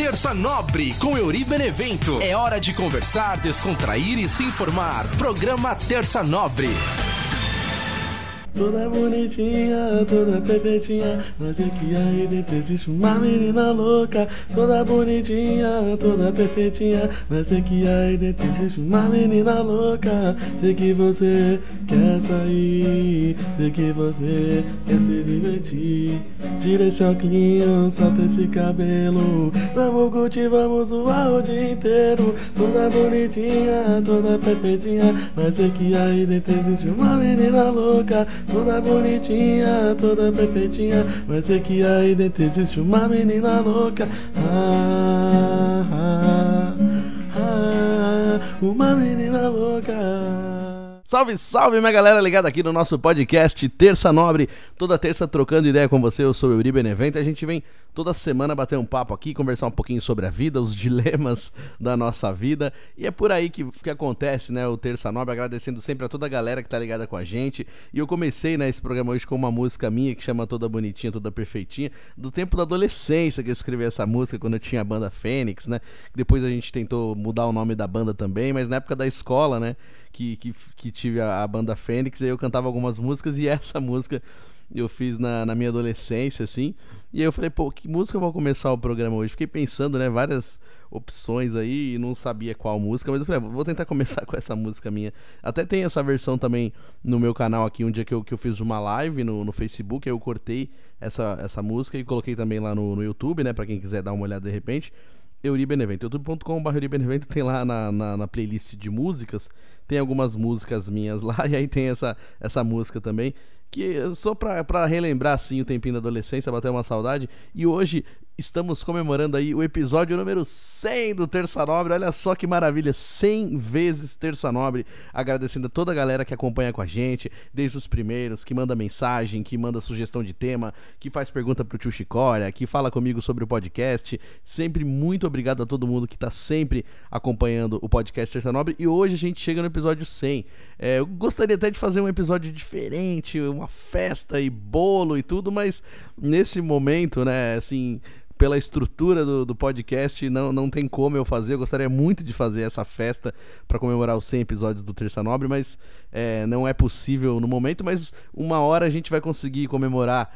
Terça Nobre com Euri Benevento. É hora de conversar, descontrair e se informar. Programa Terça Nobre. Toda bonitinha, toda perfeitinha, mas é que aí dentro existe uma menina louca. Toda bonitinha, toda perfeitinha, mas é que aí dentro existe uma menina louca. Sei que você quer sair, sei que você quer se divertir. Tira esse óculos, solta esse cabelo, vamos curtir, vamos zoar o dia inteiro. Toda bonitinha, toda perfeitinha, mas é que aí dentro existe uma menina louca. Toda bonitinha, toda perfeitinha, mas é que aí dentro existe uma menina louca. Uma menina louca. Salve, salve, minha galera ligada aqui no nosso podcast Terça Nobre. Toda terça trocando ideia com você, eu sou o Euri Benevento. A gente vem toda semana bater um papo aqui, conversar um pouquinho sobre a vida, os dilemas da nossa vida. E é por aí que acontece, né, o Terça Nobre, agradecendo sempre a toda a galera que tá ligada com a gente. E eu comecei, né, esse programa hoje com uma música minha que chama Toda Bonitinha, Toda Perfeitinha, do tempo da adolescência que eu escrevi essa música, quando eu tinha a banda Fênix, né. Depois a gente tentou mudar o nome da banda também, mas na época da escola, né, que tive a banda Fênix, aí eu cantava algumas músicas e essa música eu fiz na minha adolescência, assim. E aí eu falei, pô, que música eu vou começar o programa hoje? Fiquei pensando, né, várias opções aí e não sabia qual música, mas eu falei, vou tentar começar com essa música minha. Até tem essa versão também no meu canal aqui, um dia que eu fiz uma live no Facebook, aí eu cortei essa música e coloquei também lá no YouTube, né, pra quem quiser dar uma olhada de repente. Euri Benevento, youtube.com.br Euri Benevento, tem lá na playlist de músicas, tem algumas músicas minhas lá, e aí tem essa música também, que só pra relembrar assim o tempinho da adolescência, bater uma saudade. E hoje estamos comemorando aí o episódio número 100 do Terça Nobre. Olha só que maravilha, 100 vezes Terça Nobre. Agradecendo a toda a galera que acompanha com a gente, desde os primeiros, que manda mensagem, que manda sugestão de tema, que faz pergunta pro Tio Chicória, que fala comigo sobre o podcast. Sempre muito obrigado a todo mundo que tá sempre acompanhando o podcast Terça Nobre. E hoje a gente chega no episódio 100. Eu gostaria até de fazer um episódio diferente, uma festa e bolo e tudo, mas nesse momento, né, assim, pela estrutura do podcast, não tem como eu fazer. Eu gostaria muito de fazer essa festa para comemorar os 100 episódios do Terça Nobre, mas não é possível no momento. Mas uma hora a gente vai conseguir comemorar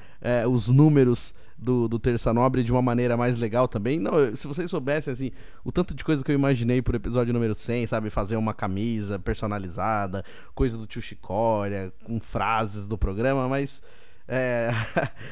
os números do Terça Nobre de uma maneira mais legal também. Não, se vocês soubessem, assim, o tanto de coisa que eu imaginei pro episódio número 100, sabe? Fazer uma camisa personalizada, coisa do Tio Chicória, com frases do programa, mas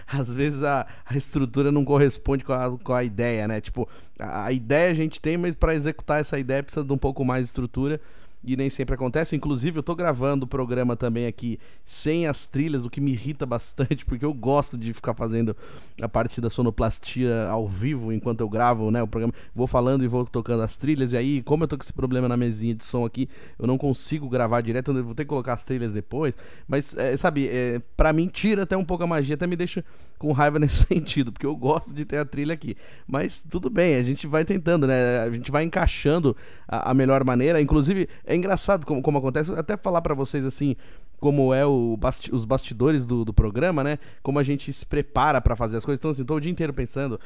às vezes a estrutura não corresponde com a ideia, né? Tipo, a ideia a gente tem, mas para executar essa ideia precisa de um pouco mais de estrutura. E nem sempre acontece. Inclusive eu tô gravando o programa também aqui sem as trilhas, o que me irrita bastante, porque eu gosto de ficar fazendo a parte da sonoplastia ao vivo enquanto eu gravo, né, o programa. Vou falando e vou tocando as trilhas, e aí, como eu tô com esse problema na mesinha de som aqui, eu não consigo gravar direto, eu vou ter que colocar as trilhas depois. Mas, sabe, pra mim tira até um pouco a magia, até me deixa com raiva nesse sentido, porque eu gosto de ter a trilha aqui. Mas tudo bem, a gente vai tentando, né, a gente vai encaixando a melhor maneira. Inclusive, é engraçado como acontece, até falar pra vocês assim, como é os bastidores do programa, né? Como a gente se prepara pra fazer as coisas. Então, assim, tô o dia inteiro pensando,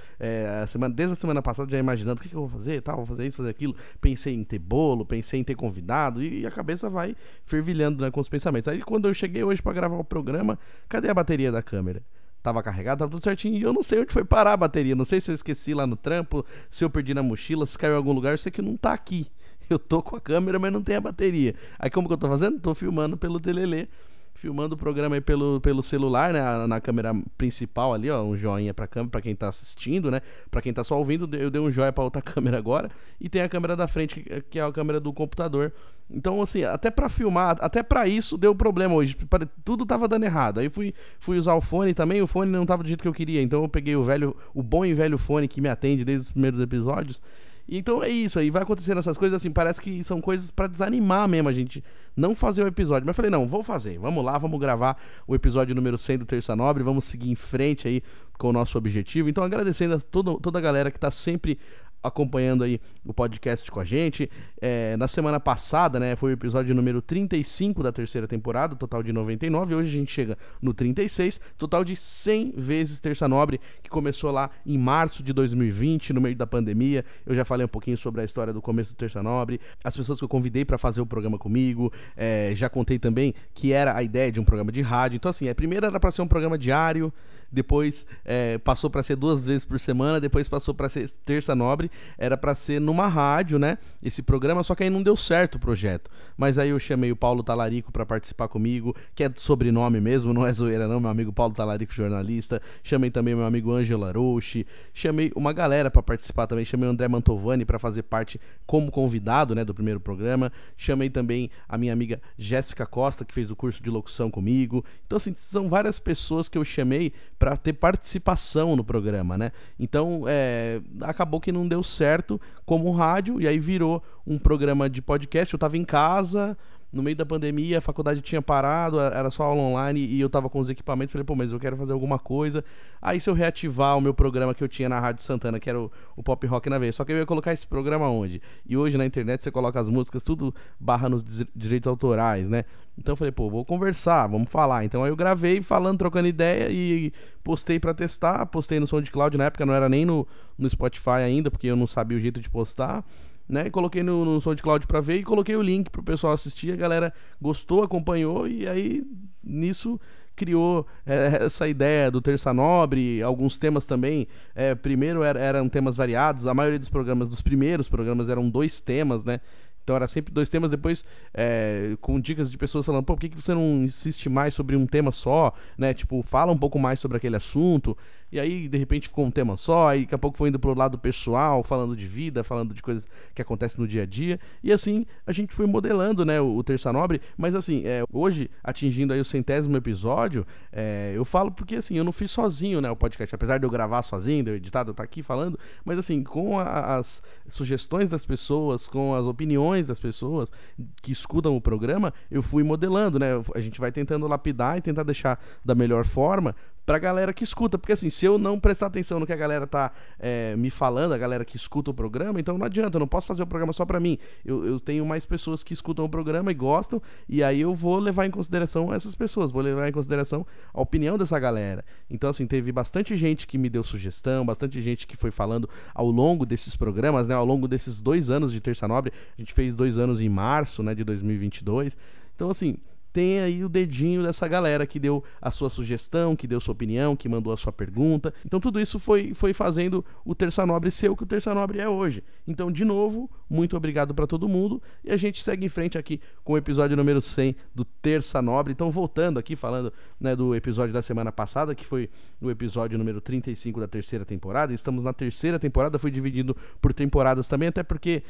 desde a semana passada já imaginando o que eu vou fazer, tal, vou fazer isso, fazer aquilo. Pensei em ter bolo, pensei em ter convidado, e a cabeça vai fervilhando, né, com os pensamentos. Aí quando eu cheguei hoje pra gravar o programa, cadê a bateria da câmera? Tava carregado, tava tudo certinho, e eu não sei onde foi parar a bateria. Não sei se eu esqueci lá no trampo, se eu perdi na mochila, se caiu em algum lugar. Eu sei que não tá aqui. Eu tô com a câmera, mas não tem a bateria. Aí como que eu tô fazendo? Tô filmando pelo telelê, filmando o programa aí pelo celular, né, na câmera principal ali, ó, um joinha pra câmera, pra quem tá assistindo, né, pra quem tá só ouvindo, eu dei um joia pra outra câmera agora, e tem a câmera da frente, que é a câmera do computador. Então, assim, até pra filmar, até pra isso deu problema hoje, tudo tava dando errado. Aí fui usar o fone também, o fone não tava do jeito que eu queria, então eu peguei o bom e velho fone que me atende desde os primeiros episódios. Então é isso aí, vai acontecendo essas coisas assim, parece que são coisas pra desanimar mesmo a gente não fazer o episódio. Mas eu falei, não, vou fazer, vamos lá, vamos gravar o episódio número 100 do Terça Nobre, vamos seguir em frente aí com o nosso objetivo. Então agradecendo a toda a galera que tá sempre acompanhando aí o podcast com a gente. Na semana passada, né, foi o episódio número 35 da terceira temporada, total de 99. Hoje a gente chega no 36, total de 100 vezes Terça Nobre, que começou lá em março de 2020, no meio da pandemia. Eu já falei um pouquinho sobre a história do começo do Terça Nobre, as pessoas que eu convidei para fazer o programa comigo. Já contei também que era a ideia de um programa de rádio. Então assim, primeiro era para ser um programa diário, depois passou para ser 2 vezes por semana, depois passou para ser Terça Nobre, era para ser numa rádio, né, esse programa, só que aí não deu certo o projeto. Mas aí eu chamei o Paulo Talarico para participar comigo, que é de sobrenome mesmo, não é zoeira não, meu amigo Paulo Talarico, jornalista. Chamei também meu amigo Ângelo Arouche, chamei uma galera para participar também, chamei o André Mantovani para fazer parte como convidado, né, do primeiro programa. Chamei também a minha amiga Jéssica Costa, que fez o curso de locução comigo. Então assim, são várias pessoas que eu chamei para ter participação no programa, né? Então acabou que não deu certo como rádio, e aí virou um programa de podcast. Eu tava em casa, no meio da pandemia, a faculdade tinha parado, era só aula online e eu tava com os equipamentos. Falei, mas eu quero fazer alguma coisa. Aí se eu reativar o meu programa que eu tinha na Rádio Santana, que era o Pop Rock na Veia, só que eu ia colocar esse programa onde? E hoje na internet você coloca as músicas, tudo barra nos direitos autorais, né? Então eu falei, vou conversar, vamos falar. Então aí eu gravei falando, trocando ideia e postei pra testar. Postei no SoundCloud, na época não era nem no Spotify ainda, porque eu não sabia o jeito de postar, né? Coloquei no SoundCloud pra ver e coloquei o link pro pessoal assistir. A galera gostou, acompanhou, e aí nisso criou essa ideia do Terça Nobre. Alguns temas também, primeiro eram temas variados. A maioria dos primeiros programas eram 2 temas, né? Então era sempre 2 temas, depois com dicas de pessoas falando, por que você não insiste mais sobre um tema só, né? Tipo, fala um pouco mais sobre aquele assunto. E aí, de repente, ficou um tema só, e daqui a pouco foi indo pro lado pessoal, falando de vida, falando de coisas que acontecem no dia a dia. E assim, a gente foi modelando, né, o Terça Nobre. Mas assim, hoje, atingindo aí o 100º episódio, eu falo porque assim, eu não fiz sozinho, né, o podcast. Apesar de eu gravar sozinho, de eu editar, de eu estar aqui falando, mas assim, com as sugestões das pessoas, com as opiniões das pessoas que escutam o programa, eu fui modelando, né? A gente vai tentando lapidar e tentar deixar da melhor forma pra galera que escuta, porque assim, se eu não prestar atenção no que a galera tá me falando, a galera que escuta o programa, então não adianta, eu não posso fazer o programa só pra mim. Eu tenho mais pessoas que escutam o programa e gostam, e aí eu vou levar em consideração essas pessoas, vou levar em consideração a opinião dessa galera. Então assim, teve bastante gente que me deu sugestão, bastante gente que foi falando ao longo desses programas, né, ao longo desses 2 anos de Terça Nobre. A gente fez 2 anos em março, né, de 2022. Então assim, tem aí o dedinho dessa galera que deu a sua sugestão, que deu sua opinião, que mandou a sua pergunta. Então tudo isso foi fazendo o Terça Nobre ser o que o Terça Nobre é hoje. Então, de novo, muito obrigado para todo mundo, e a gente segue em frente aqui com o episódio número 100 do Terça Nobre. Então, voltando aqui, falando, né, do episódio da semana passada, que foi o episódio número 35 da terceira temporada. Estamos na terceira temporada, foi dividido por temporadas também, até porque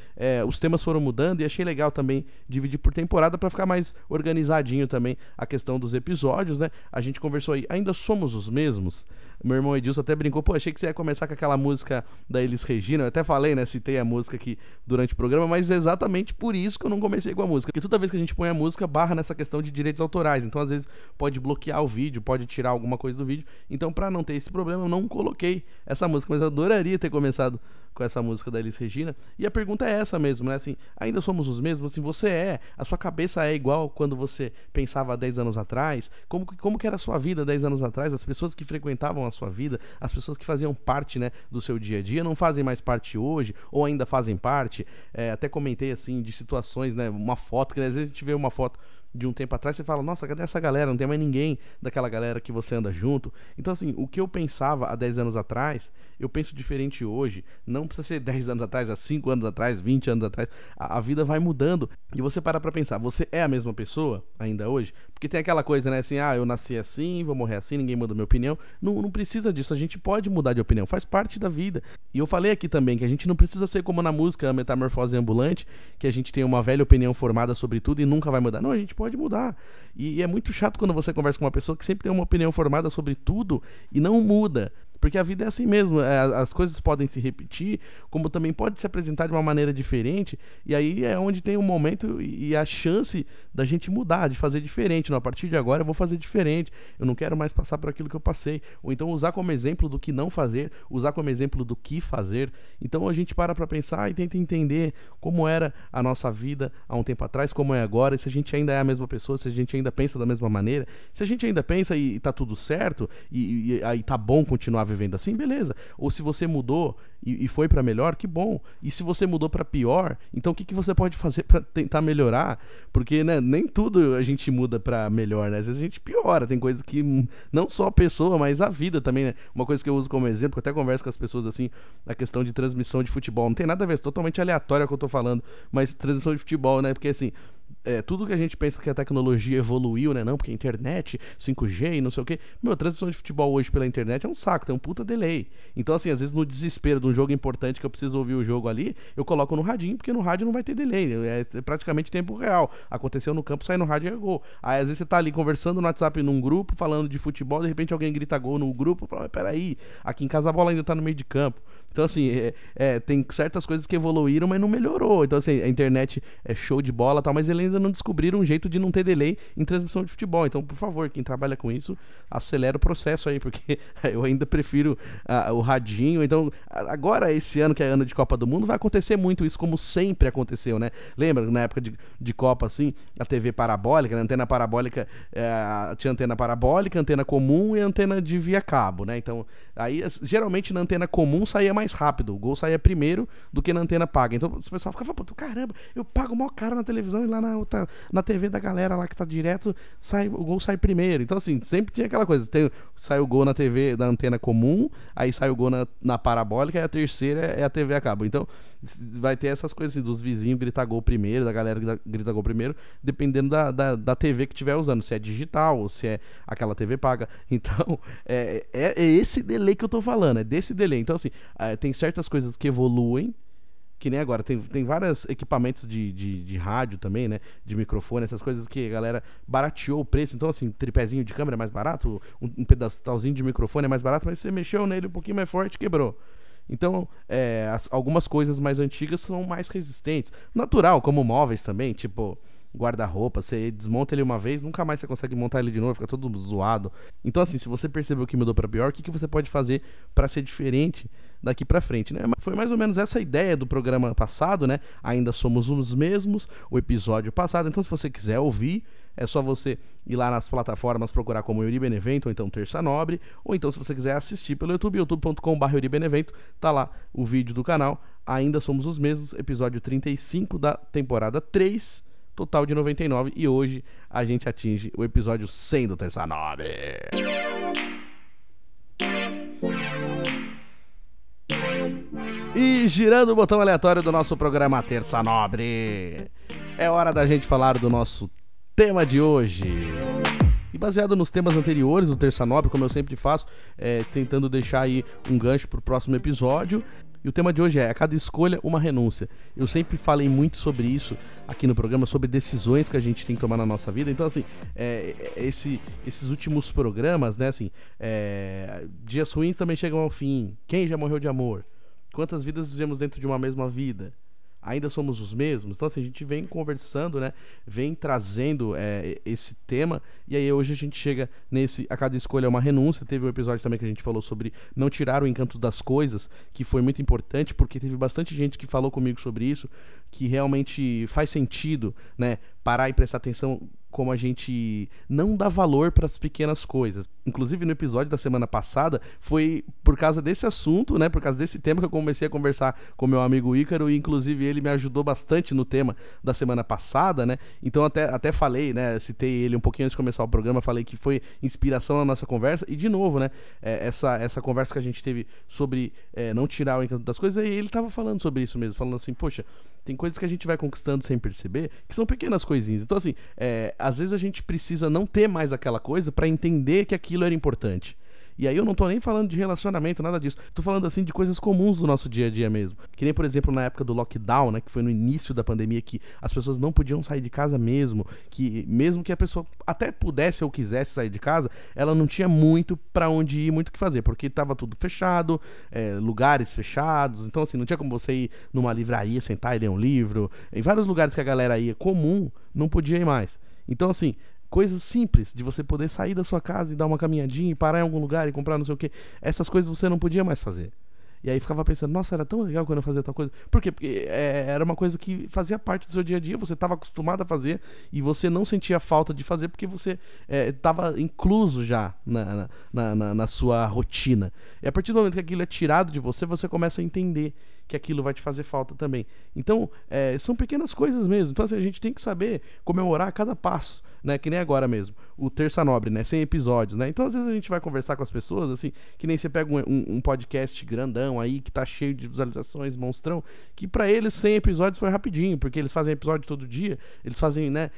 os temas foram mudando, e achei legal também dividir por temporada para ficar mais organizadinho também a questão dos episódios, né? A gente conversou aí, ainda somos os mesmos? Meu irmão Edilson até brincou, achei que você ia começar com aquela música da Elis Regina. Eu até falei, né, citei a música aqui durante o programa, mas é exatamente por isso que eu não comecei com a música, porque toda vez que a gente põe a música, barra nessa questão de direitos autorais, então às vezes pode bloquear o vídeo, pode tirar alguma coisa do vídeo. Então, pra não ter esse problema, eu não coloquei essa música, mas eu adoraria ter começado com essa música da Elis Regina. E a pergunta é essa mesmo, né, assim, ainda somos os mesmos? Assim, a sua cabeça é igual quando você pensava há 10 anos atrás? Como que era a sua vida 10 anos atrás? As pessoas que frequentavam a sua vida, as pessoas que faziam parte, né, do seu dia a dia, não fazem mais parte hoje, ou ainda fazem parte? Até comentei, assim, de situações, né, uma foto, que às vezes a gente vê uma foto de um tempo atrás, você fala, nossa, cadê essa galera? Não tem mais ninguém daquela galera que você anda junto. Então, assim, o que eu pensava há 10 anos atrás, eu penso diferente hoje. Não precisa ser 10 anos atrás, há 5 anos atrás, 20 anos atrás. A vida vai mudando. E você para pra pensar, você é a mesma pessoa ainda hoje? Porque tem aquela coisa, né, assim, eu nasci assim, vou morrer assim, ninguém muda minha opinião. Não precisa disso, a gente pode mudar de opinião, faz parte da vida. E eu falei aqui também que a gente não precisa ser como na música Metamorfose Ambulante, que a gente tem uma velha opinião formada sobre tudo e nunca vai mudar. Não, a gente pode mudar. E é muito chato quando você conversa com uma pessoa que sempre tem uma opinião formada sobre tudo e não muda. Porque a vida é assim mesmo, as coisas podem se repetir, como também pode se apresentar de uma maneira diferente, e aí é onde tem um momento e a chance da gente mudar, de fazer diferente. Não, a partir de agora eu vou fazer diferente, eu não quero mais passar por aquilo que eu passei. Ou então usar como exemplo do que não fazer, usar como exemplo do que fazer. Então a gente para pensar e tenta entender como era a nossa vida há um tempo atrás, como é agora, e se a gente ainda é a mesma pessoa, se a gente ainda pensa da mesma maneira. Se a gente ainda pensa e tá tudo certo, e aí tá bom continuar vivendo assim, beleza. Ou se você mudou e foi pra melhor, que bom. E se você mudou pra pior, então o que você pode fazer pra tentar melhorar? Porque, né, nem tudo a gente muda pra melhor, né? Às vezes a gente piora, tem coisas que não só a pessoa, mas a vida também, né? Uma coisa que eu uso como exemplo, que eu até converso com as pessoas assim, a questão de transmissão de futebol, não tem nada a ver, é totalmente aleatório o que eu tô falando, mas transmissão de futebol, né? Porque assim, tudo que a gente pensa que a tecnologia evoluiu, né? Não, porque a internet, 5G e não sei o quê. Meu, transmissão de futebol hoje pela internet é um saco, tem um puta delay. Então, assim, às vezes no desespero de um jogo importante que eu preciso ouvir o jogo ali, eu coloco no radinho, porque no rádio não vai ter delay. É praticamente tempo real. Aconteceu no campo, sai no rádio e é gol. Aí, às vezes, você tá ali conversando no WhatsApp num grupo, falando de futebol, de repente alguém grita gol no grupo, fala, peraí, aqui em casa a bola ainda tá no meio de campo. Então, assim, tem certas coisas que evoluíram, mas não melhorou. Então, assim, a internet é show de bola e tal, mas eles ainda não descobriram um jeito de não ter delay em transmissão de futebol. Então, por favor, quem trabalha com isso, acelera o processo aí, porque eu ainda prefiro o radinho. Então, agora, esse ano, que é ano de Copa do Mundo, vai acontecer muito isso, como sempre aconteceu, né? Lembra, na época de Copa, assim, a TV parabólica, né? A antena parabólica, tinha antena parabólica, antena comum e antena de via cabo, né? Então, aí, geralmente, na antena comum saía mais rápido, o gol saía primeiro do que na antena paga. Então o pessoal ficava, caramba, eu pago o maior caro na televisão e lá na TV da galera lá que tá direto, o gol sai primeiro. Então assim, sempre tinha aquela coisa, sai o gol na TV da antena comum, aí sai o gol na parabólica e a terceira é a TV a cabo. Então vai ter essas coisas assim, dos vizinhos gritar gol primeiro, da galera grita gol primeiro, dependendo da TV que estiver usando, se é digital ou se é aquela TV paga. Então é esse delay que eu tô falando, é desse delay. Então assim, tem certas coisas que evoluem, que nem agora, tem vários equipamentos de rádio também, né, de microfone, essas coisas que a galera barateou o preço. Então assim, tripézinho de câmera é mais barato, um pedestalzinho de microfone é mais barato, mas você mexeu nele um pouquinho mais forte, quebrou. Então, algumas coisas mais antigas são mais resistentes. Natural, como móveis também, tipo guarda-roupa, você desmonta ele uma vez, nunca mais você consegue montar ele de novo, fica todo zoado. Então assim, se você percebeu que mudou pra pior, o que você pode fazer pra ser diferente daqui pra frente, né? Foi mais ou menos essa a ideia do programa passado, né? Ainda somos os mesmos, o episódio passado. Então se você quiser ouvir, é só você ir lá nas plataformas, procurar como Euri Benevento, ou então Terça Nobre, ou então se você quiser assistir pelo YouTube, youtube.com/EuriBenevento, tá lá o vídeo do canal. Ainda somos os mesmos, episódio 35 da temporada 3, total de 99, e hoje a gente atinge o episódio 100 do Terça Nobre. E girando o botão aleatório do nosso programa Terça Nobre, é hora da gente falar do nosso tema de hoje. E baseado nos temas anteriores do Terça Nobre, como eu sempre faço, tentando deixar aí um gancho pro próximo episódio. E o tema de hoje é: a cada escolha, uma renúncia. Eu sempre falei muito sobre isso aqui no programa, sobre decisões que a gente tem que tomar na nossa vida. Então, assim, esses últimos programas, né, assim, dias ruins também chegam ao fim. Quem já morreu de amor? Quantas vidas vivemos dentro de uma mesma vida? Ainda somos os mesmos? Então assim, a gente vem conversando, né? Vem trazendo esse tema. E aí hoje a gente chega nesse a cada escolha é uma renúncia. Teve um episódio também que a gente falou sobre não tirar o encanto das coisas, que foi muito importante, porque teve bastante gente que falou comigo sobre isso, que realmente faz sentido, né? Parar e prestar atenção como a gente não dá valor para as pequenas coisas. Inclusive no episódio da semana passada, foi por causa desse assunto, né, por causa desse tema que eu comecei a conversar com meu amigo Ícaro, e inclusive ele me ajudou bastante no tema da semana passada, né, então até falei, né, citei ele um pouquinho antes de começar o programa, falei que foi inspiração na nossa conversa, e de novo, né, essa conversa que a gente teve sobre não tirar o encanto das coisas, e ele tava falando sobre isso mesmo, falando assim, poxa, tem coisas que a gente vai conquistando sem perceber, que são pequenas coisinhas. Então assim, às vezes a gente precisa não ter mais aquela coisa para entender que aquilo era importante. E aí eu não tô nem falando de relacionamento, nada disso. Tô falando, assim, de coisas comuns do nosso dia a dia mesmo. Que nem, por exemplo, na época do lockdown, né? Que foi no início da pandemia, que as pessoas não podiam sair de casa mesmo. Que mesmo que a pessoa até pudesse ou quisesse sair de casa, ela não tinha muito pra onde ir, muito o que fazer. Porque tava tudo fechado, lugares fechados. Então, assim, não tinha como você ir numa livraria, sentar e ler um livro. Em vários lugares que a galera ia comum, não podia ir mais. Então, assim, coisas simples de você poder sair da sua casa e dar uma caminhadinha e parar em algum lugar e comprar não sei o que, essas coisas você não podia mais fazer. E aí ficava pensando, nossa, era tão legal quando eu fazia tal coisa. Por quê? Porque era uma coisa que fazia parte do seu dia a dia, você estava acostumado a fazer e você não sentia falta de fazer porque você estava incluso já na sua rotina. E a partir do momento que aquilo é tirado de você, você começa a entender que aquilo vai te fazer falta também. Então, são pequenas coisas mesmo. Então, assim, a gente tem que saber comemorar cada passo, né? Que nem agora mesmo, o Terça Nobre, né? 100 episódios, né? Então, às vezes a gente vai conversar com as pessoas, assim, que nem você pega um podcast grandão aí, que tá cheio de visualizações, monstrão, que pra eles 100 episódios foi rapidinho, porque eles fazem episódio todo dia, eles fazem, né,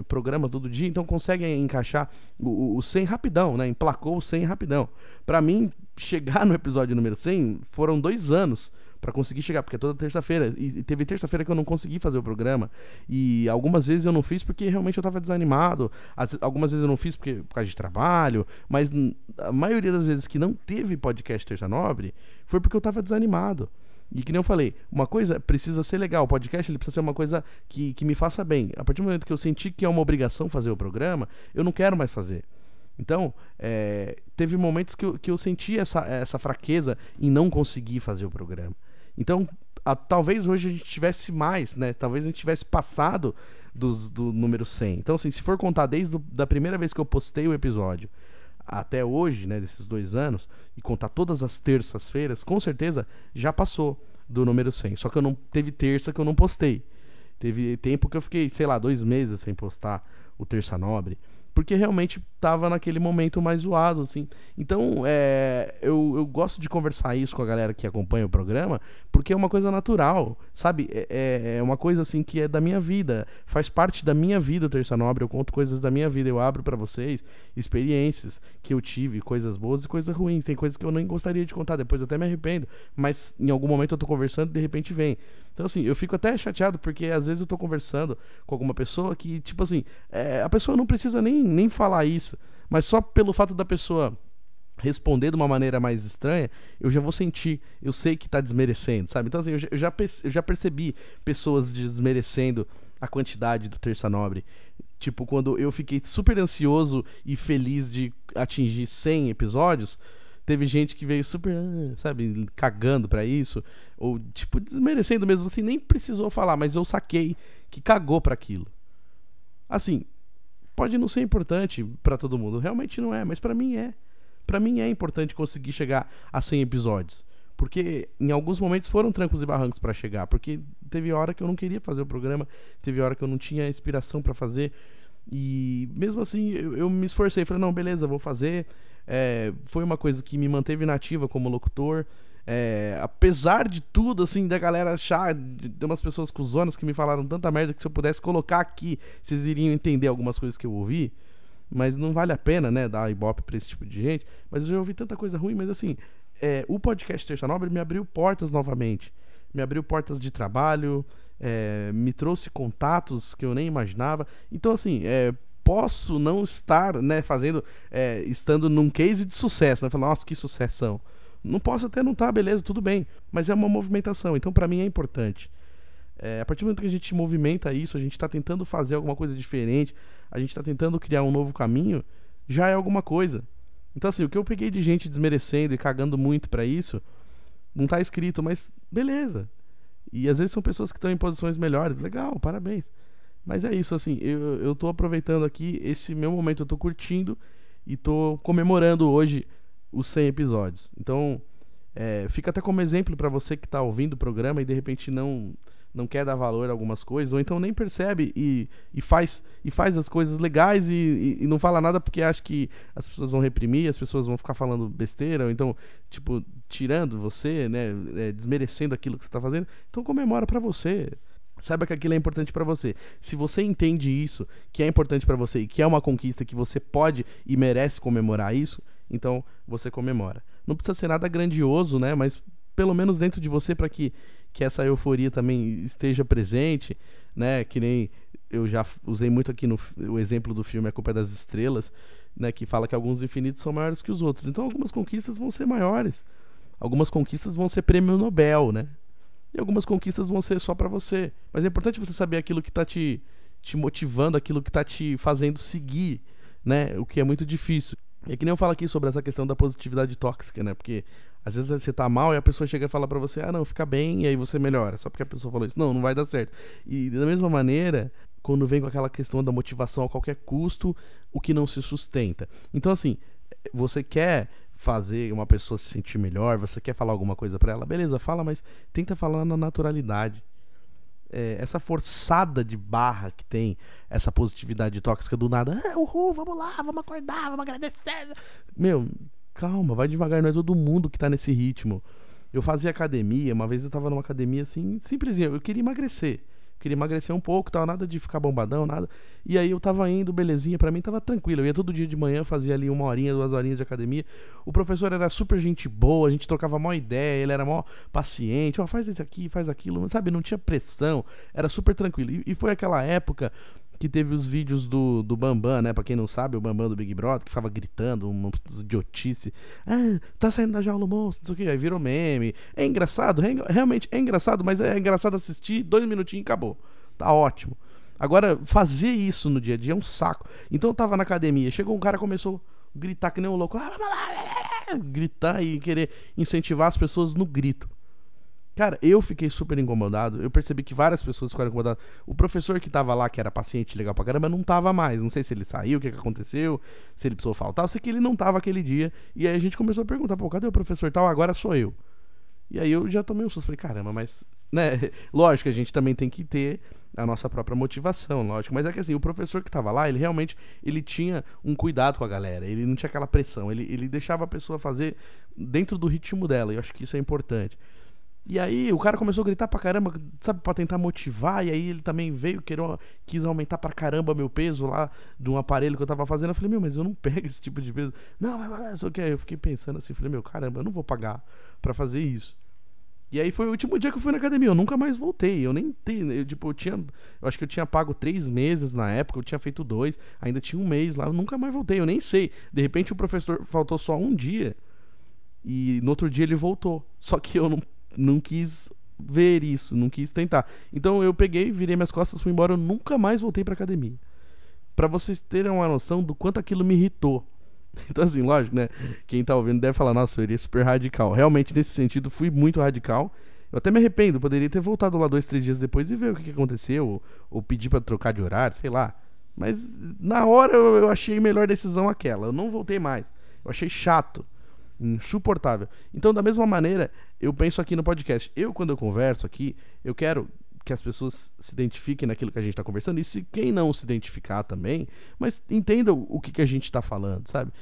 programa todo dia, então conseguem encaixar o 100 rapidão, né? Emplacou o 100 rapidão. Pra mim, chegar no episódio número 100 foram 2 anos pra conseguir chegar, porque é toda terça-feira, e teve terça-feira que eu não consegui fazer o programa, e algumas vezes eu não fiz porque realmente eu tava desanimado, algumas vezes eu não fiz por causa de trabalho, mas a maioria das vezes que não teve podcast Terça Nobre, foi porque eu tava desanimado. E que nem eu falei, uma coisa precisa ser legal, o podcast ele precisa ser uma coisa que me faça bem. A partir do momento que eu senti que é uma obrigação fazer o programa, eu não quero mais fazer. Então, teve momentos que eu senti essa fraqueza em não conseguir fazer o programa. Então, talvez hoje a gente tivesse mais, né? Talvez a gente tivesse passado do número 100. Então, assim, se for contar desde a primeira vez que eu postei o episódio até hoje, né, desses 2 anos, e contar todas as terças-feiras, com certeza já passou do número 100. Só que eu não teve terça que eu não postei. Teve tempo que eu fiquei, sei lá, 2 meses sem postar o Terça Nobre, porque realmente tava naquele momento mais zoado, assim. Então, eu gosto de conversar isso com a galera que acompanha o programa, porque é uma coisa natural, sabe? É uma coisa, assim, que é da minha vida, faz parte da minha vida o Terça Nobre, eu conto coisas da minha vida, eu abro pra vocês experiências que eu tive, coisas boas e coisas ruins. Tem coisas que eu nem gostaria de contar, depois eu até me arrependo, mas em algum momento eu tô conversando e de repente vem. Então, assim, eu fico até chateado, porque às vezes eu tô conversando com alguma pessoa que, tipo assim, a pessoa não precisa nem falar isso, mas só pelo fato da pessoa responder de uma maneira mais estranha, eu já vou sentir, eu sei que tá desmerecendo, sabe? Então, assim, eu já percebi pessoas desmerecendo a quantidade do Terça Nobre. Tipo, quando eu fiquei super ansioso e feliz de atingir 100 episódios, teve gente que veio super, sabe, cagando pra isso, ou tipo, desmerecendo mesmo, assim, nem precisou falar, mas eu saquei que cagou pra aquilo. Assim, pode não ser importante pra todo mundo, realmente não é, mas pra mim é. Pra mim é importante conseguir chegar a 100 episódios, porque em alguns momentos foram trancos e barrancos pra chegar, porque teve hora que eu não queria fazer o programa, teve hora que eu não tinha inspiração pra fazer, e mesmo assim eu me esforcei, falei, não, beleza, vou fazer. Foi uma coisa que me manteve nativa como locutor, apesar de tudo, assim, da galera achar, de umas pessoas cuzonas que me falaram tanta merda que se eu pudesse colocar aqui, vocês iriam entender algumas coisas que eu ouvi, mas não vale a pena, né, dar ibope pra esse tipo de gente. Mas eu já ouvi tanta coisa ruim, mas assim, o podcast Terça Nobre me abriu portas novamente, me abriu portas de trabalho, me trouxe contatos que eu nem imaginava. Então, assim, posso não estar, né, estando num case de sucesso, né? Falar, nossa, que sucessão. Não posso até não estar, beleza, tudo bem. Mas é uma movimentação, então pra mim é importante. A partir do momento que a gente movimenta isso, a gente tá tentando fazer alguma coisa diferente, a gente tá tentando criar um novo caminho, já é alguma coisa. Então, assim, o que eu peguei de gente desmerecendo e cagando muito pra isso, não tá escrito, mas beleza. E às vezes são pessoas que estão em posições melhores, legal, parabéns. Mas é isso, assim, eu tô aproveitando aqui esse meu momento, eu tô curtindo e tô comemorando hoje os 100 episódios. Então, fica até como exemplo pra você que tá ouvindo o programa e de repente não quer dar valor a algumas coisas, ou então nem percebe e faz as coisas legais e não fala nada porque acha que as pessoas vão reprimir, as pessoas vão ficar falando besteira, ou então, tipo, tirando você, né, desmerecendo aquilo que você tá fazendo. Então comemora pra você. Saiba que aquilo é importante pra você. Se você entende isso, que é importante pra você e que é uma conquista que você pode e merece comemorar isso, então você comemora. Não precisa ser nada grandioso, né? Mas pelo menos dentro de você, para que essa euforia também esteja presente, né? Que nem eu já usei muito aqui o exemplo do filme A Culpa é das Estrelas, né? Que fala que alguns infinitos são maiores que os outros. Então algumas conquistas vão ser maiores, algumas conquistas vão ser prêmio Nobel, né? E algumas conquistas vão ser só para você. Mas é importante você saber aquilo que tá te motivando, aquilo que tá te fazendo seguir, né? O que é muito difícil. É que nem eu falo aqui sobre essa questão da positividade tóxica, né? Porque às vezes você tá mal e a pessoa chega e fala pra você, ah, não, fica bem, e aí você melhora. Só porque a pessoa falou isso. Não vai dar certo. E da mesma maneira, quando vem com aquela questão da motivação a qualquer custo, o que não se sustenta. Então, assim, você quer fazer uma pessoa se sentir melhor, você quer falar alguma coisa pra ela, beleza, fala, mas tenta falar na naturalidade. Essa forçada de barra que tem, essa positividade tóxica do nada, uhul, vamos lá, vamos acordar, vamos agradecer. Meu, calma, vai devagar, não é todo mundo que tá nesse ritmo. Eu fazia academia, uma vez eu tava numa academia assim, simplesinho, eu queria emagrecer um pouco, tal, nada de ficar bombadão, nada. E aí eu tava indo, belezinha, pra mim tava tranquilo. Eu ia todo dia de manhã, fazia ali 1 horinha, 2 horinhas de academia. O professor era super gente boa, a gente trocava mó ideia, ele era mó paciente, faz isso aqui, faz aquilo, sabe? Não tinha pressão, era super tranquilo. E foi aquela época que teve os vídeos do Bambam, né? Pra quem não sabe, o Bambam do Big Brother, que ficava gritando uma idiotice. Tá saindo da jaula o monstro, não sei o que. Aí virou meme. É engraçado, realmente é engraçado, mas é engraçado assistir, 2 minutinhos e acabou. Tá ótimo. Agora, fazer isso no dia a dia é um saco. Então eu tava na academia, chegou um cara, começou a gritar que nem um louco. Gritar e querer incentivar as pessoas no grito. Cara, eu fiquei super incomodado. Eu percebi que várias pessoas ficaram incomodadas. O professor que tava lá, que era paciente legal pra caramba, não tava mais. Não sei se ele saiu, o que aconteceu, se ele precisou faltar. Eu sei que ele não tava aquele dia. E aí a gente começou a perguntar, pô, cadê o professor tal? Agora sou eu. E aí eu já tomei um susto. Falei, caramba, mas... né? Lógico que a gente também tem que ter a nossa própria motivação, lógico. Mas é que assim, o professor que tava lá, ele realmente tinha um cuidado com a galera. Ele não tinha aquela pressão. Ele deixava a pessoa fazer dentro do ritmo dela. E eu acho que isso é importante. E aí o cara começou a gritar pra caramba, sabe, pra tentar motivar. E aí ele também veio, quis aumentar pra caramba meu peso lá de um aparelho que eu tava fazendo. Eu falei, mas eu não pego esse tipo de peso. Não, mas só que eu fiquei pensando assim, falei, caramba, eu não vou pagar pra fazer isso. E aí foi o último dia que eu fui na academia, eu nunca mais voltei. Eu nem tenho, eu acho que eu tinha pago 3 meses na época, eu tinha feito 2, ainda tinha 1 mês lá, eu nunca mais voltei, eu nem sei. De repente o professor faltou só 1 dia e no outro dia ele voltou. Só que eu não quis ver isso, não quis tentar. Então eu peguei, virei minhas costas, fui embora, eu nunca mais voltei pra academia. Pra vocês terem uma noção do quanto aquilo me irritou. Então assim, lógico, né? Quem tá ouvindo deve falar, nossa, eu iria super radical. Realmente, nesse sentido, fui muito radical. Eu até me arrependo, poderia ter voltado lá 2, 3 dias depois e ver o que aconteceu, ou pedir pra trocar de horário, sei lá. Mas na hora eu achei a melhor decisão aquela. Eu não voltei mais. Eu achei chato. Insuportável. Então, da mesma maneira, eu penso aqui no podcast. Quando eu converso aqui, eu quero que as pessoas se identifiquem naquilo que a gente tá conversando. E se quem não se identificar também, mas entenda o que a gente tá falando, sabe?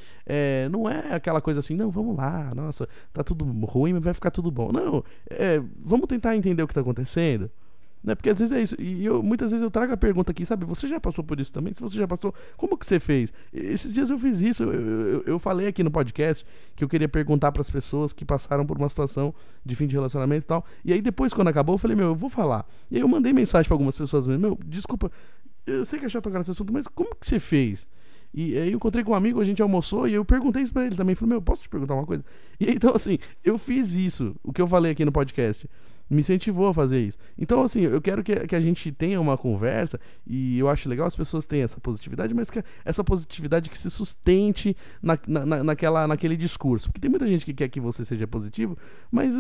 Não é aquela coisa assim, não, vamos lá, nossa, tá tudo ruim, mas vai ficar tudo bom. Não, vamos tentar entender o que tá acontecendo. Né? Porque às vezes é isso. E muitas vezes eu trago a pergunta aqui, sabe? Você já passou por isso também? Se você já passou, como que você fez? Esses dias eu fiz isso. Eu falei aqui no podcast que eu queria perguntar para as pessoas que passaram por uma situação de fim de relacionamento e tal. E aí depois, quando acabou, eu falei, eu vou falar. E aí eu mandei mensagem para algumas pessoas mesmo. Desculpa, eu sei que é chato tocar nesse assunto, mas como que você fez? E aí eu encontrei com um amigo, a gente almoçou e eu perguntei isso pra ele também. Falei, posso te perguntar uma coisa? E aí, então assim, eu fiz isso, o que eu falei aqui no podcast. Me incentivou a fazer isso. Então, assim, eu quero que a gente tenha uma conversa, e eu acho legal as pessoas terem essa positividade, mas que essa positividade que se sustente naquele discurso. Porque tem muita gente que quer que você seja positivo, mas,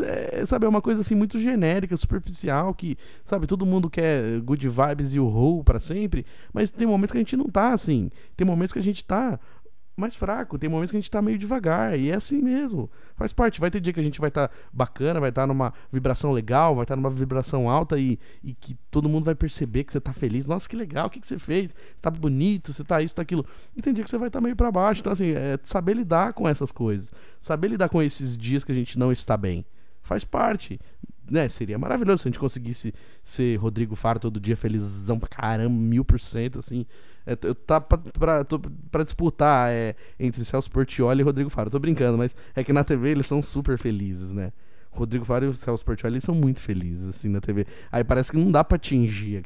sabe, é uma coisa assim muito genérica, superficial, que, sabe, todo mundo quer good vibes e o roll pra sempre, mas tem momentos que a gente não tá assim. Tem momentos que a gente tá mais fraco, tem momentos que a gente tá meio devagar, e é assim mesmo, faz parte. Vai ter dia que a gente vai estar bacana, vai estar numa vibração legal, vai estar numa vibração alta e que todo mundo vai perceber que você tá feliz. Nossa, que legal, o que você fez? Você tá bonito, você tá isso, tá aquilo. E tem dia que você vai estar meio pra baixo. Então assim, saber lidar com essas coisas, saber lidar com esses dias que a gente não está bem, faz parte. né, seria maravilhoso se a gente conseguisse ser Rodrigo Faro todo dia felizão pra caramba, 1000%, assim. Eu tô pra disputar entre Celso Portiolli e Rodrigo Faro. Eu tô brincando, mas é que na TV eles são super felizes, né? Rodrigo Faro e o Celso Portiolli eles são muito felizes, assim, na TV. Aí parece que não dá pra atingir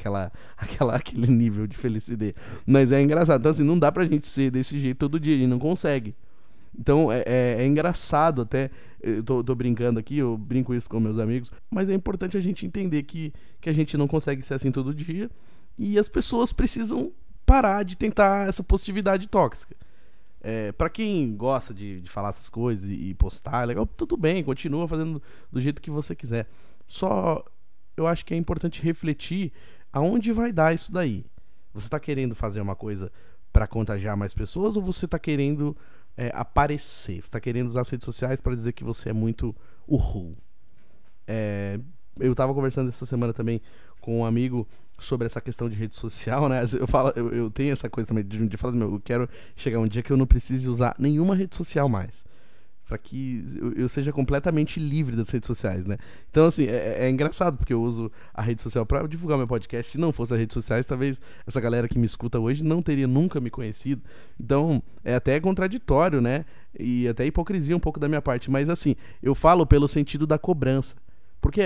aquele nível de felicidade. Mas é engraçado. Então, assim, não dá pra gente ser desse jeito todo dia, a gente não consegue. Então é engraçado até, eu tô brincando aqui, eu brinco isso com meus amigos, mas é importante a gente entender que a gente não consegue ser assim todo dia e as pessoas precisam parar de tentar essa positividade tóxica. Pra quem gosta de falar essas coisas e postar, é legal, tudo bem, continua fazendo do jeito que você quiser. Só eu acho que é importante refletir aonde vai dar isso daí. Você tá querendo fazer uma coisa pra contagiar mais pessoas ou você tá querendo aparecer? Você tá querendo usar as redes sociais pra dizer que você é muito uhul? Eu tava conversando essa semana também com um amigo sobre essa questão de rede social, né? Eu tenho essa coisa também de falar assim, eu quero chegar um dia que eu não precise usar nenhuma rede social mais, para que eu seja completamente livre das redes sociais, né? Então, assim, é engraçado, porque eu uso a rede social para divulgar meu podcast. Se não fosse as redes sociais, talvez essa galera que me escuta hoje não teria nunca me conhecido. Então, é até contraditório, né? E até hipocrisia um pouco da minha parte. Mas, assim, eu falo pelo sentido da cobrança. Porque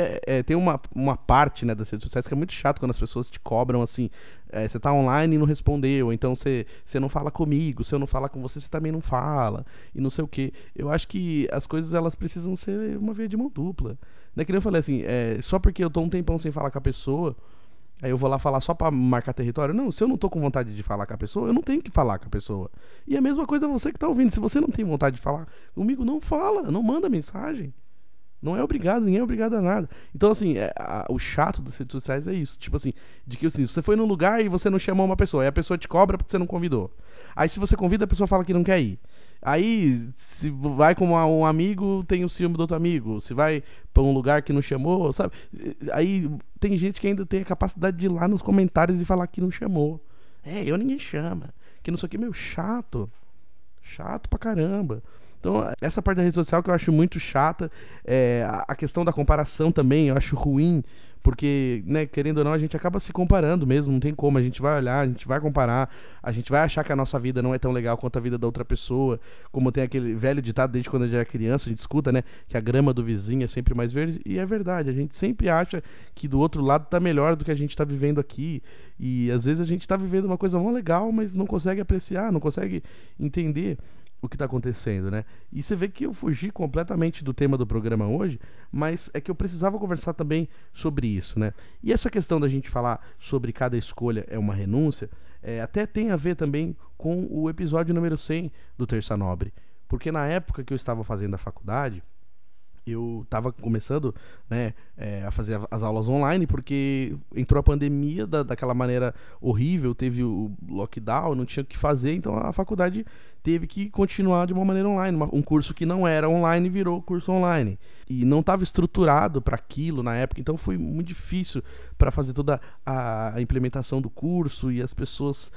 tem uma parte, né, das redes sociais que é muito chato quando as pessoas te cobram assim, você tá online e não respondeu, então você não fala comigo, se eu não falar com você, você também não fala, e não sei o quê. Eu acho que as coisas elas precisam ser uma via de mão dupla. Não é que nem eu falei assim, só porque eu tô um tempão sem falar com a pessoa, aí eu vou lá falar só pra marcar território. Não, se eu não tô com vontade de falar com a pessoa, eu não tenho que falar com a pessoa. E a mesma coisa você que tá ouvindo, se você não tem vontade de falar comigo, não fala, não manda mensagem. Não é obrigado, ninguém é obrigado a nada. Então, assim, o chato das redes sociais é isso. Tipo assim, de que assim, você foi num lugar e você não chamou uma pessoa, aí a pessoa te cobra porque você não convidou. Aí se você convida, a pessoa fala que não quer ir. Aí, se vai com um amigo, tem o ciúme do outro amigo. Se vai pra um lugar que não chamou, sabe? Aí tem gente que ainda tem a capacidade de ir lá nos comentários e falar que não chamou. Ninguém chama. Que não sei o que, meu, chato. Chato pra caramba. Então, essa parte da rede social que eu acho muito chata, a questão da comparação também, eu acho ruim, porque, né, querendo ou não, a gente acaba se comparando mesmo, não tem como, a gente vai olhar, a gente vai comparar, a gente vai achar que a nossa vida não é tão legal quanto a vida da outra pessoa, como tem aquele velho ditado desde quando a gente era criança, a gente escuta, né, que a grama do vizinho é sempre mais verde, e é verdade, a gente sempre acha que do outro lado tá melhor do que a gente tá vivendo aqui, e às vezes a gente tá vivendo uma coisa mó legal, mas não consegue apreciar, não consegue entender o que está acontecendo, né? E você vê que eu fugi completamente do tema do programa hoje, mas é que eu precisava conversar também sobre isso, né? E essa questão da gente falar sobre cada escolha é uma renúncia, até tem a ver também com o episódio número 100 do Terça Nobre, porque na época que eu estava fazendo a faculdade, eu estava começando, né, a fazer as aulas online, porque entrou a pandemia daquela maneira horrível, teve o lockdown, não tinha o que fazer, então a faculdade teve que continuar de uma maneira online. Um curso que não era online virou curso online. E não estava estruturado para aquilo na época, então foi muito difícil para fazer toda a implementação do curso e as pessoas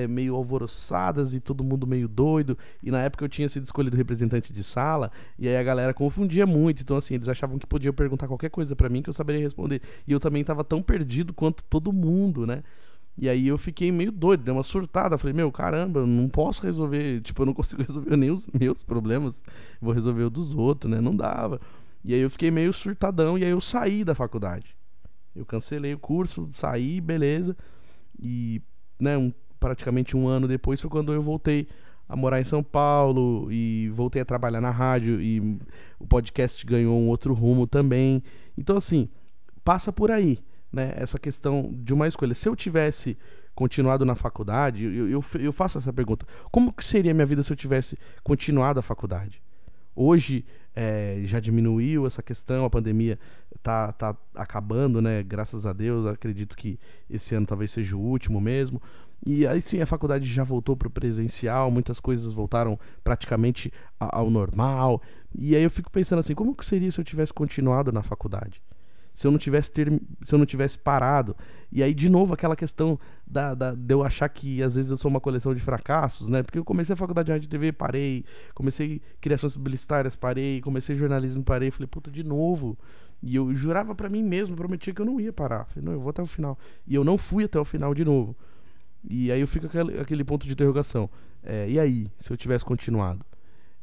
meio alvoroçadas e todo mundo meio doido. E na época eu tinha sido escolhido representante de sala, e aí a galera confundia muito. Então, assim, eles achavam que podiam perguntar qualquer coisa para mim que eu saberia responder. E eu também estava tão perdido quanto todo mundo, né? E aí eu fiquei meio doido, dei uma surtada. Falei, meu, caramba, eu não posso resolver. Tipo, eu não consigo resolver nem os meus problemas. Vou resolver o dos outros, né? Não dava. E aí eu fiquei meio surtadão. E aí eu saí da faculdade. Eu cancelei o curso, saí, beleza. E, né, praticamente um ano depois foi quando eu voltei a morar em São Paulo. E voltei a trabalhar na rádio. E o podcast ganhou um outro rumo também. Então, assim, passa por aí, né, essa questão de uma escolha. Se eu tivesse continuado na faculdade, eu faço essa pergunta: como que seria a minha vida se eu tivesse continuado a faculdade? Hoje já diminuiu essa questão, a pandemia tá acabando, né? Graças a Deus, acredito que esse ano talvez seja o último mesmo. E aí sim, a faculdade já voltou para o presencial, muitas coisas voltaram praticamente ao normal. E aí eu fico pensando assim, como que seria se eu tivesse continuado na faculdade? Se eu não tivesse parado. E aí, de novo, aquela questão de eu achar que às vezes eu sou uma coleção de fracassos, né? Porque eu comecei a faculdade de rádio e TV, parei. Comecei criações publicitárias, parei. Comecei jornalismo, parei. Falei, puta, de novo. E eu jurava pra mim mesmo, prometia que eu não ia parar. Falei, não, eu vou até o final. E eu não fui até o final de novo. E aí eu fico aquele ponto de interrogação. E aí, se eu tivesse continuado?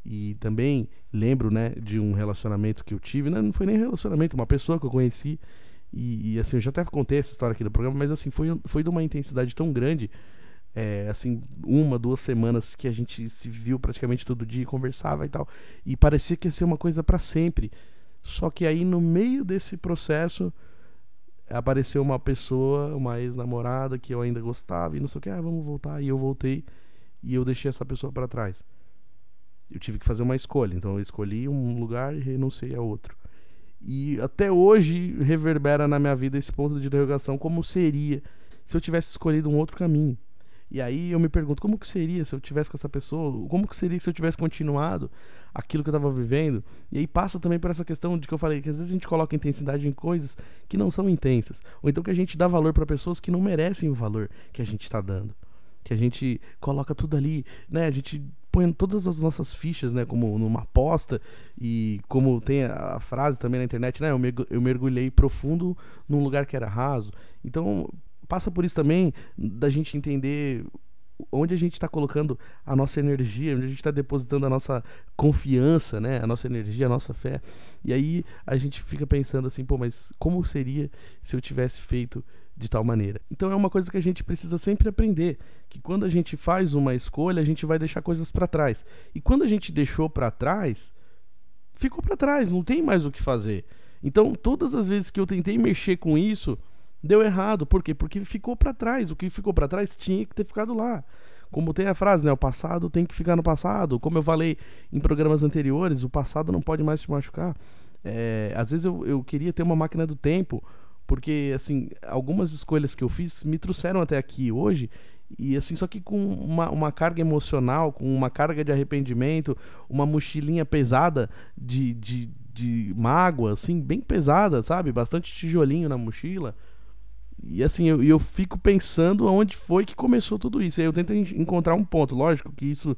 E também lembro, né, de um relacionamento que eu tive, não foi nem relacionamento, uma pessoa que eu conheci, e assim, eu já até contei essa história aqui no programa, mas assim, foi de uma intensidade tão grande, assim, 1, 2 semanas que a gente se viu praticamente todo dia, conversava e tal, e parecia que ia ser uma coisa pra sempre. Só que aí no meio desse processo apareceu uma pessoa, uma ex-namorada que eu ainda gostava, e não sei o que, vamos voltar, e eu voltei, e eu deixei essa pessoa pra trás. Eu tive que fazer uma escolha, então eu escolhi um lugar e renunciei a outro. E até hoje reverbera na minha vida esse ponto de interrogação, como seria se eu tivesse escolhido um outro caminho. E aí eu me pergunto, como que seria se eu tivesse com essa pessoa? Como que seria se eu tivesse continuado aquilo que eu estava vivendo? E aí passa também por essa questão de que eu falei, que às vezes a gente coloca intensidade em coisas que não são intensas, ou então que a gente dá valor para pessoas que não merecem o valor que a gente está dando. Que a gente coloca tudo ali, né? A gente põe todas as nossas fichas, né, como numa aposta, e como tem a frase também na internet, né, eu mergulhei profundo num lugar que era raso. Então passa por isso também da gente entender onde a gente está colocando a nossa energia, onde a gente está depositando a nossa confiança, né, a nossa energia, a nossa fé. E aí a gente fica pensando assim, pô, mas como seria se eu tivesse feito de tal maneira? Então é uma coisa que a gente precisa sempre aprender, que quando a gente faz uma escolha, a gente vai deixar coisas para trás. E quando a gente deixou para trás, ficou para trás, não tem mais o que fazer. Então todas as vezes que eu tentei mexer com isso, deu errado. Por quê? Porque ficou para trás. O que ficou para trás tinha que ter ficado lá. Como tem a frase, né? O passado tem que ficar no passado. Como eu falei em programas anteriores, o passado não pode mais te machucar. Às vezes eu queria ter uma máquina do tempo, porque, assim, algumas escolhas que eu fiz me trouxeram até aqui hoje, e assim, só que com uma carga emocional, com uma carga de arrependimento, uma mochilinha pesada de mágoa, assim, bem pesada, sabe? Bastante tijolinho na mochila. E assim, eu fico pensando aonde foi que começou tudo isso. Aí eu tento encontrar um ponto. Lógico que isso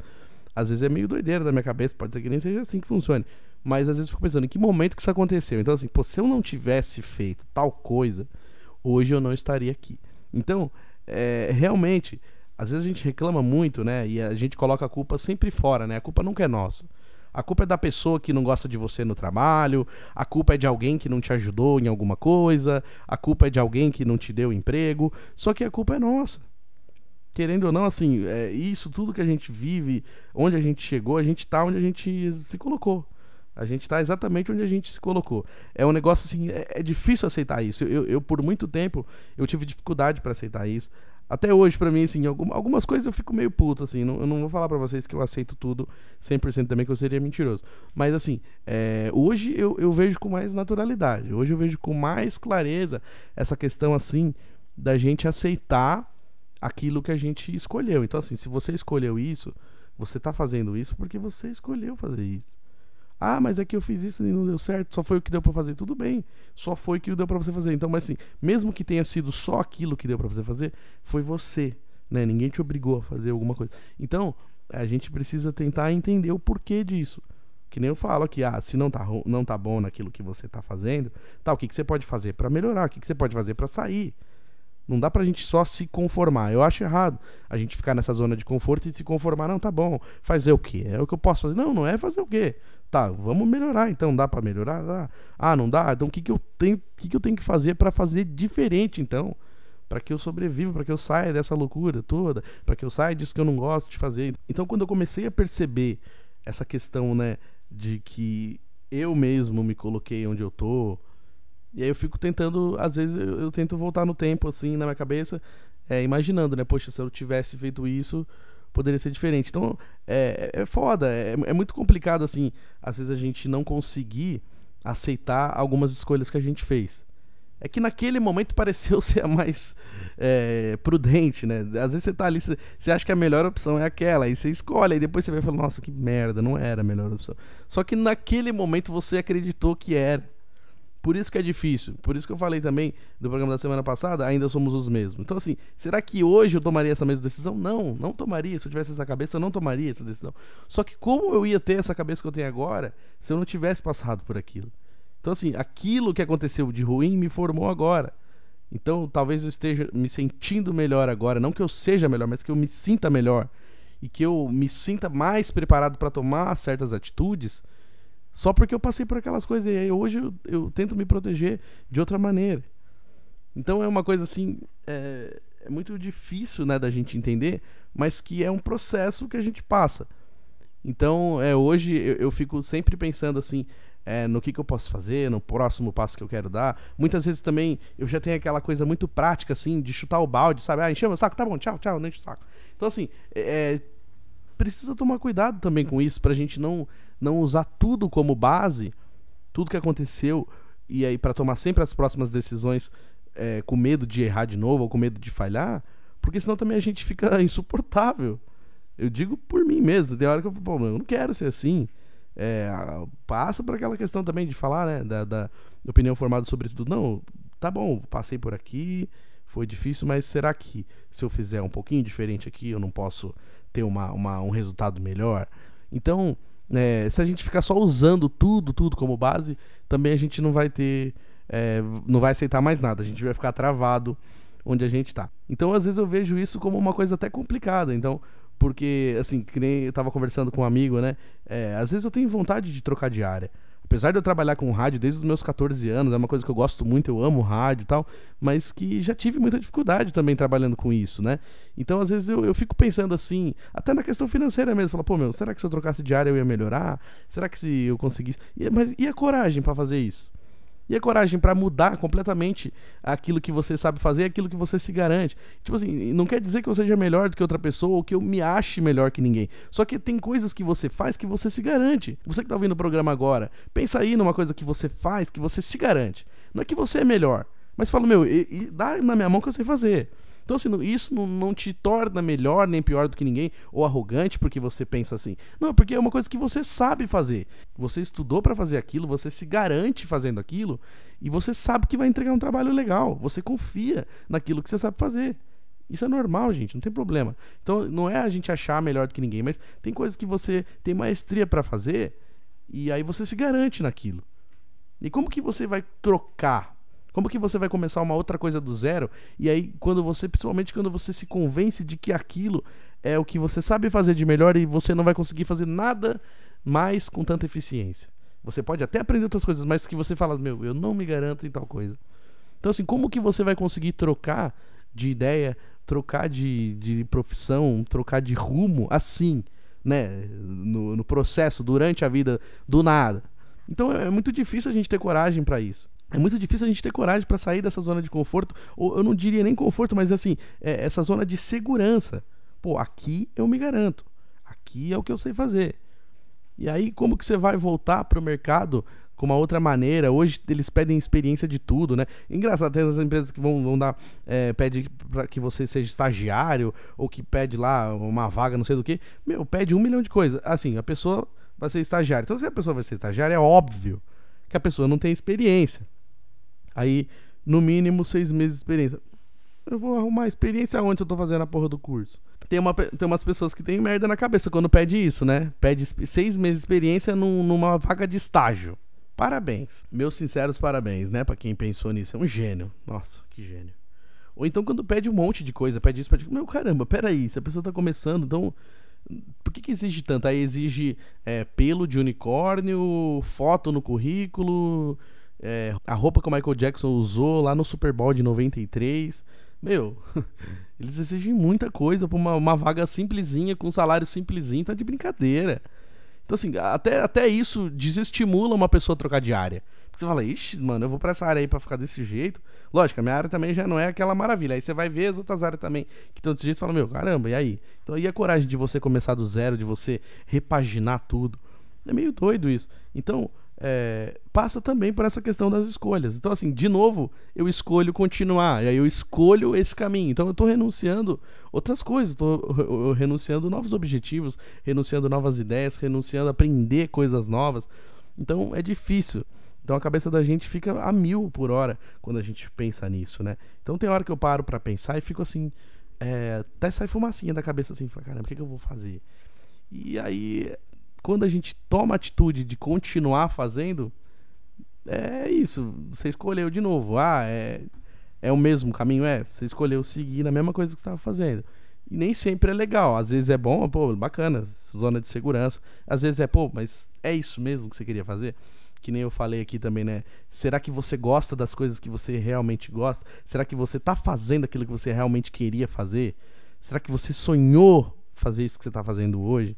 às vezes é meio doideira da minha cabeça, pode ser que nem seja assim que funcione, mas às vezes eu fico pensando, em que momento que isso aconteceu? Então assim, pô, se eu não tivesse feito tal coisa, hoje eu não estaria aqui. Então, realmente, às vezes a gente reclama muito, né, e a gente coloca a culpa sempre fora, né, a culpa nunca é nossa. A culpa é da pessoa que não gosta de você no trabalho, a culpa é de alguém que não te ajudou em alguma coisa, a culpa é de alguém que não te deu emprego, só que a culpa é nossa. Querendo ou não, assim, isso tudo que a gente vive, onde a gente chegou, a gente tá onde a gente se colocou. A gente tá exatamente onde a gente se colocou. É um negócio assim, é difícil aceitar isso. Eu por muito tempo, eu tive dificuldade para aceitar isso. Até hoje, pra mim, assim, algumas coisas eu fico meio puto, assim. Eu não vou falar pra vocês que eu aceito tudo 100% também, que eu seria mentiroso. Mas, assim, hoje eu vejo com mais naturalidade. Hoje eu vejo com mais clareza essa questão, assim, da gente aceitar aquilo que a gente escolheu. Então, assim, se você escolheu isso, você tá fazendo isso porque você escolheu fazer isso. Ah, mas é que eu fiz isso e não deu certo, só foi o que deu pra fazer. Tudo bem, só foi o que deu pra você fazer. Então, mas assim, mesmo que tenha sido só aquilo que deu pra você fazer, foi você, né? Ninguém te obrigou a fazer alguma coisa. Então, a gente precisa tentar entender o porquê disso. Que nem eu falo aqui, se não tá bom naquilo que você tá fazendo, tá, o que você pode fazer pra melhorar? O que você pode fazer pra sair? Não dá pra gente só se conformar. Eu acho errado a gente ficar nessa zona de conforto e se conformar. Não, tá bom. Fazer o quê? É o que eu posso fazer. Não, não é fazer o quê? Tá, vamos melhorar. Então, dá pra melhorar? Dá. Ah, não dá? Então, o que eu tenho que fazer pra fazer diferente, então? Pra que eu sobreviva, pra que eu saia dessa loucura toda, pra que eu saia disso que eu não gosto de fazer. Então, quando eu comecei a perceber essa questão, né, de que eu mesmo me coloquei onde eu tô, e aí eu fico tentando, às vezes eu tento voltar no tempo, assim, na minha cabeça, imaginando, né, poxa, se eu tivesse feito isso, poderia ser diferente. Então, é foda, é muito complicado, assim, às vezes a gente não conseguir aceitar algumas escolhas que a gente fez. É que naquele momento pareceu ser a mais prudente, né? Às vezes você tá ali, você acha que a melhor opção é aquela, aí você escolhe, aí depois você vai falar, nossa, que merda, não era a melhor opção. Só que naquele momento você acreditou que era. Por isso que é difícil. Por isso que eu falei também do programa da semana passada, ainda somos os mesmos. Então assim, será que hoje eu tomaria essa mesma decisão? Não tomaria. Se eu tivesse essa cabeça, eu não tomaria essa decisão. Só que como eu ia ter essa cabeça que eu tenho agora se eu não tivesse passado por aquilo? Então, assim, aquilo que aconteceu de ruim me formou agora. Então, talvez eu esteja me sentindo melhor agora. Não que eu seja melhor, mas que eu me sinta melhor. E que eu me sinta mais preparado para tomar certas atitudes só porque eu passei por aquelas coisas. E aí hoje eu tento me proteger de outra maneira. Então é uma coisa assim, é muito difícil, né, da gente entender, mas que é um processo que a gente passa. Então hoje eu fico sempre pensando assim, no que eu posso fazer, no próximo passo que eu quero dar. Muitas vezes também eu já tenho aquela coisa muito prática assim, de chutar o balde, sabe? Encheu meu saco, tá bom, tchau, não enche o saco. Então assim, precisa tomar cuidado também com isso, pra gente não usar tudo como base, tudo que aconteceu, e aí pra tomar sempre as próximas decisões com medo de errar de novo ou com medo de falhar, porque senão também a gente fica insuportável. Eu digo por mim mesmo, tem hora que eu falo, eu não quero ser assim. Passa por aquela questão também de falar, né, da opinião formada sobre tudo. Não, tá bom, passei por aqui, foi difícil, mas será que se eu fizer um pouquinho diferente aqui, eu não posso ter um resultado melhor? Então, se a gente ficar só usando tudo como base, também a gente não vai ter, não vai aceitar mais nada, a gente vai ficar travado onde a gente tá. Então, às vezes eu vejo isso como uma coisa até complicada. Então, porque, assim, que nem eu tava conversando com um amigo, né? Às vezes eu tenho vontade de trocar de área. Apesar de eu trabalhar com rádio desde os meus 14 anos, é uma coisa que eu gosto muito, eu amo rádio e tal, mas que já tive muita dificuldade também trabalhando com isso, né? Então, às vezes, eu fico pensando assim, até na questão financeira mesmo, falar, pô, será que se eu trocasse de área eu ia melhorar? Será que se eu conseguisse... Mas e a coragem pra fazer isso? E a coragem pra mudar completamente aquilo que você sabe fazer, aquilo que você se garante. Tipo assim, não quer dizer que eu seja melhor do que outra pessoa ou que eu me ache melhor que ninguém. Só que tem coisas que você faz que você se garante. Você que tá ouvindo o programa agora, pensa aí numa coisa que você faz que você se garante. Não é que você é melhor, mas fala, dá na minha mão que eu sei fazer. Então, assim, isso não te torna melhor nem pior do que ninguém, ou arrogante porque você pensa assim. Não, porque é uma coisa que você sabe fazer. Você estudou pra fazer aquilo, você se garante fazendo aquilo, e você sabe que vai entregar um trabalho legal. Você confia naquilo que você sabe fazer. Isso é normal, gente, não tem problema. Então, não é a gente achar melhor do que ninguém, mas tem coisas que você tem maestria pra fazer, e aí você se garante naquilo. E como que você vai trocar? Como que você vai começar uma outra coisa do zero? E aí, principalmente quando você se convence de que aquilo é o que você sabe fazer de melhor e você não vai conseguir fazer nada mais com tanta eficiência. Você pode até aprender outras coisas, mas que você fala, eu não me garanto em tal coisa. Então, assim, como que você vai conseguir trocar de ideia, trocar de profissão, trocar de rumo, assim, né? No processo, durante a vida, do nada. Então, é muito difícil a gente ter coragem pra isso. É muito difícil a gente ter coragem para sair dessa zona de conforto, ou eu não diria nem conforto, mas assim, essa zona de segurança. Pô, aqui eu me garanto, aqui é o que eu sei fazer. E aí, como que você vai voltar pro mercado com uma outra maneira? Hoje eles pedem experiência de tudo, né? Engraçado, tem as empresas que vão dar, pede para que você seja estagiário, ou que pede lá uma vaga, não sei do que. Pede 1 milhão de coisas. Assim, a pessoa vai ser estagiária. Então, se a pessoa vai ser estagiária, é óbvio que a pessoa não tem experiência. Aí, no mínimo, 6 meses de experiência. Eu vou arrumar experiência onde eu tô fazendo a porra do curso? Tem umas pessoas que tem merda na cabeça quando pede isso, né? Pede 6 meses de experiência numa vaga de estágio. Parabéns. Meus sinceros parabéns, né? Pra quem pensou nisso. É um gênio. Nossa, que gênio. Ou então quando pede um monte de coisa, pede isso, pede... caramba, peraí. Se a pessoa tá começando, então... Por que exige tanto? Aí exige pelo de unicórnio, foto no currículo... a roupa que o Michael Jackson usou lá no Super Bowl de 93. Eles exigem muita coisa pra uma vaga simplesinha, com um salário simplesinho, tá de brincadeira. Então assim, até isso desestimula uma pessoa a trocar de área. Porque você fala, ixi, mano, eu vou pra essa área aí pra ficar desse jeito. Lógico, a minha área também já não é aquela maravilha. Aí você vai ver as outras áreas também que estão desse jeito e fala, caramba, e aí? Então aí a coragem de você começar do zero, de você repaginar tudo. É meio doido isso. Então... passa também por essa questão das escolhas. Então assim, de novo, eu escolho continuar, e aí eu escolho esse caminho. Então eu tô renunciando outras coisas, tô renunciando novos objetivos, renunciando novas ideias, renunciando a aprender coisas novas. Então é difícil. Então a cabeça da gente fica a 1000 por hora quando a gente pensa nisso, né? Então tem hora que eu paro pra pensar e fico assim, até sai fumacinha da cabeça assim, caramba, o que eu vou fazer? E aí... Quando a gente toma a atitude de continuar fazendo, é isso, você escolheu de novo. É o mesmo caminho? Você escolheu seguir na mesma coisa que você estava fazendo. E nem sempre é legal. Às vezes é bom, pô, bacana, zona de segurança. Às vezes pô, mas é isso mesmo que você queria fazer? Que nem eu falei aqui também, né? Será que você gosta das coisas que você realmente gosta? Será que você tá fazendo aquilo que você realmente queria fazer? Será que você sonhou fazer isso que você tá fazendo hoje?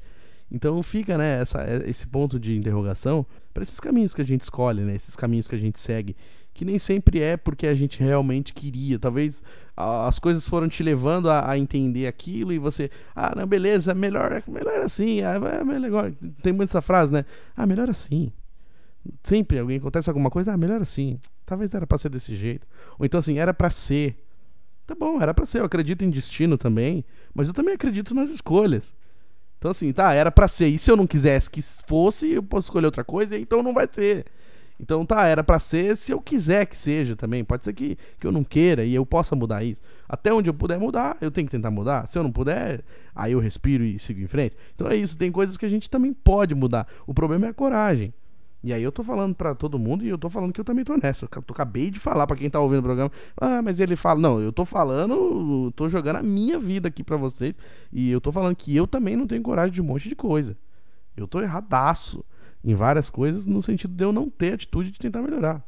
Então fica, né, esse ponto de interrogação para esses caminhos que a gente escolhe, né? Esses caminhos que a gente segue, que nem sempre é porque a gente realmente queria. Talvez as coisas foram te levando a entender aquilo e você, não, beleza, melhor assim, é melhor. Tem muito essa frase, né? Melhor assim. Sempre alguém acontece alguma coisa, melhor assim. Talvez era pra ser desse jeito. Ou então assim, era pra ser. Tá bom, era pra ser. Eu acredito em destino também, mas eu também acredito nas escolhas. Então assim, era pra ser. E se eu não quisesse que fosse, eu posso escolher outra coisa, então não vai ser. Então era pra ser se eu quiser que seja também. Pode ser que eu não queira e eu possa mudar isso. Até onde eu puder mudar, eu tenho que tentar mudar. Se eu não puder, aí eu respiro e sigo em frente. Então é isso, tem coisas que a gente também pode mudar. O problema é a coragem. E aí eu tô falando pra todo mundo e eu tô falando que eu também tô nessa. Eu acabei de falar pra quem tá ouvindo o programa. Mas ele fala... Não, eu tô falando... Tô jogando a minha vida aqui pra vocês. E eu tô falando que eu também não tenho coragem de um monte de coisa. Eu tô erradaço em várias coisas, no sentido de eu não ter atitude de tentar melhorar.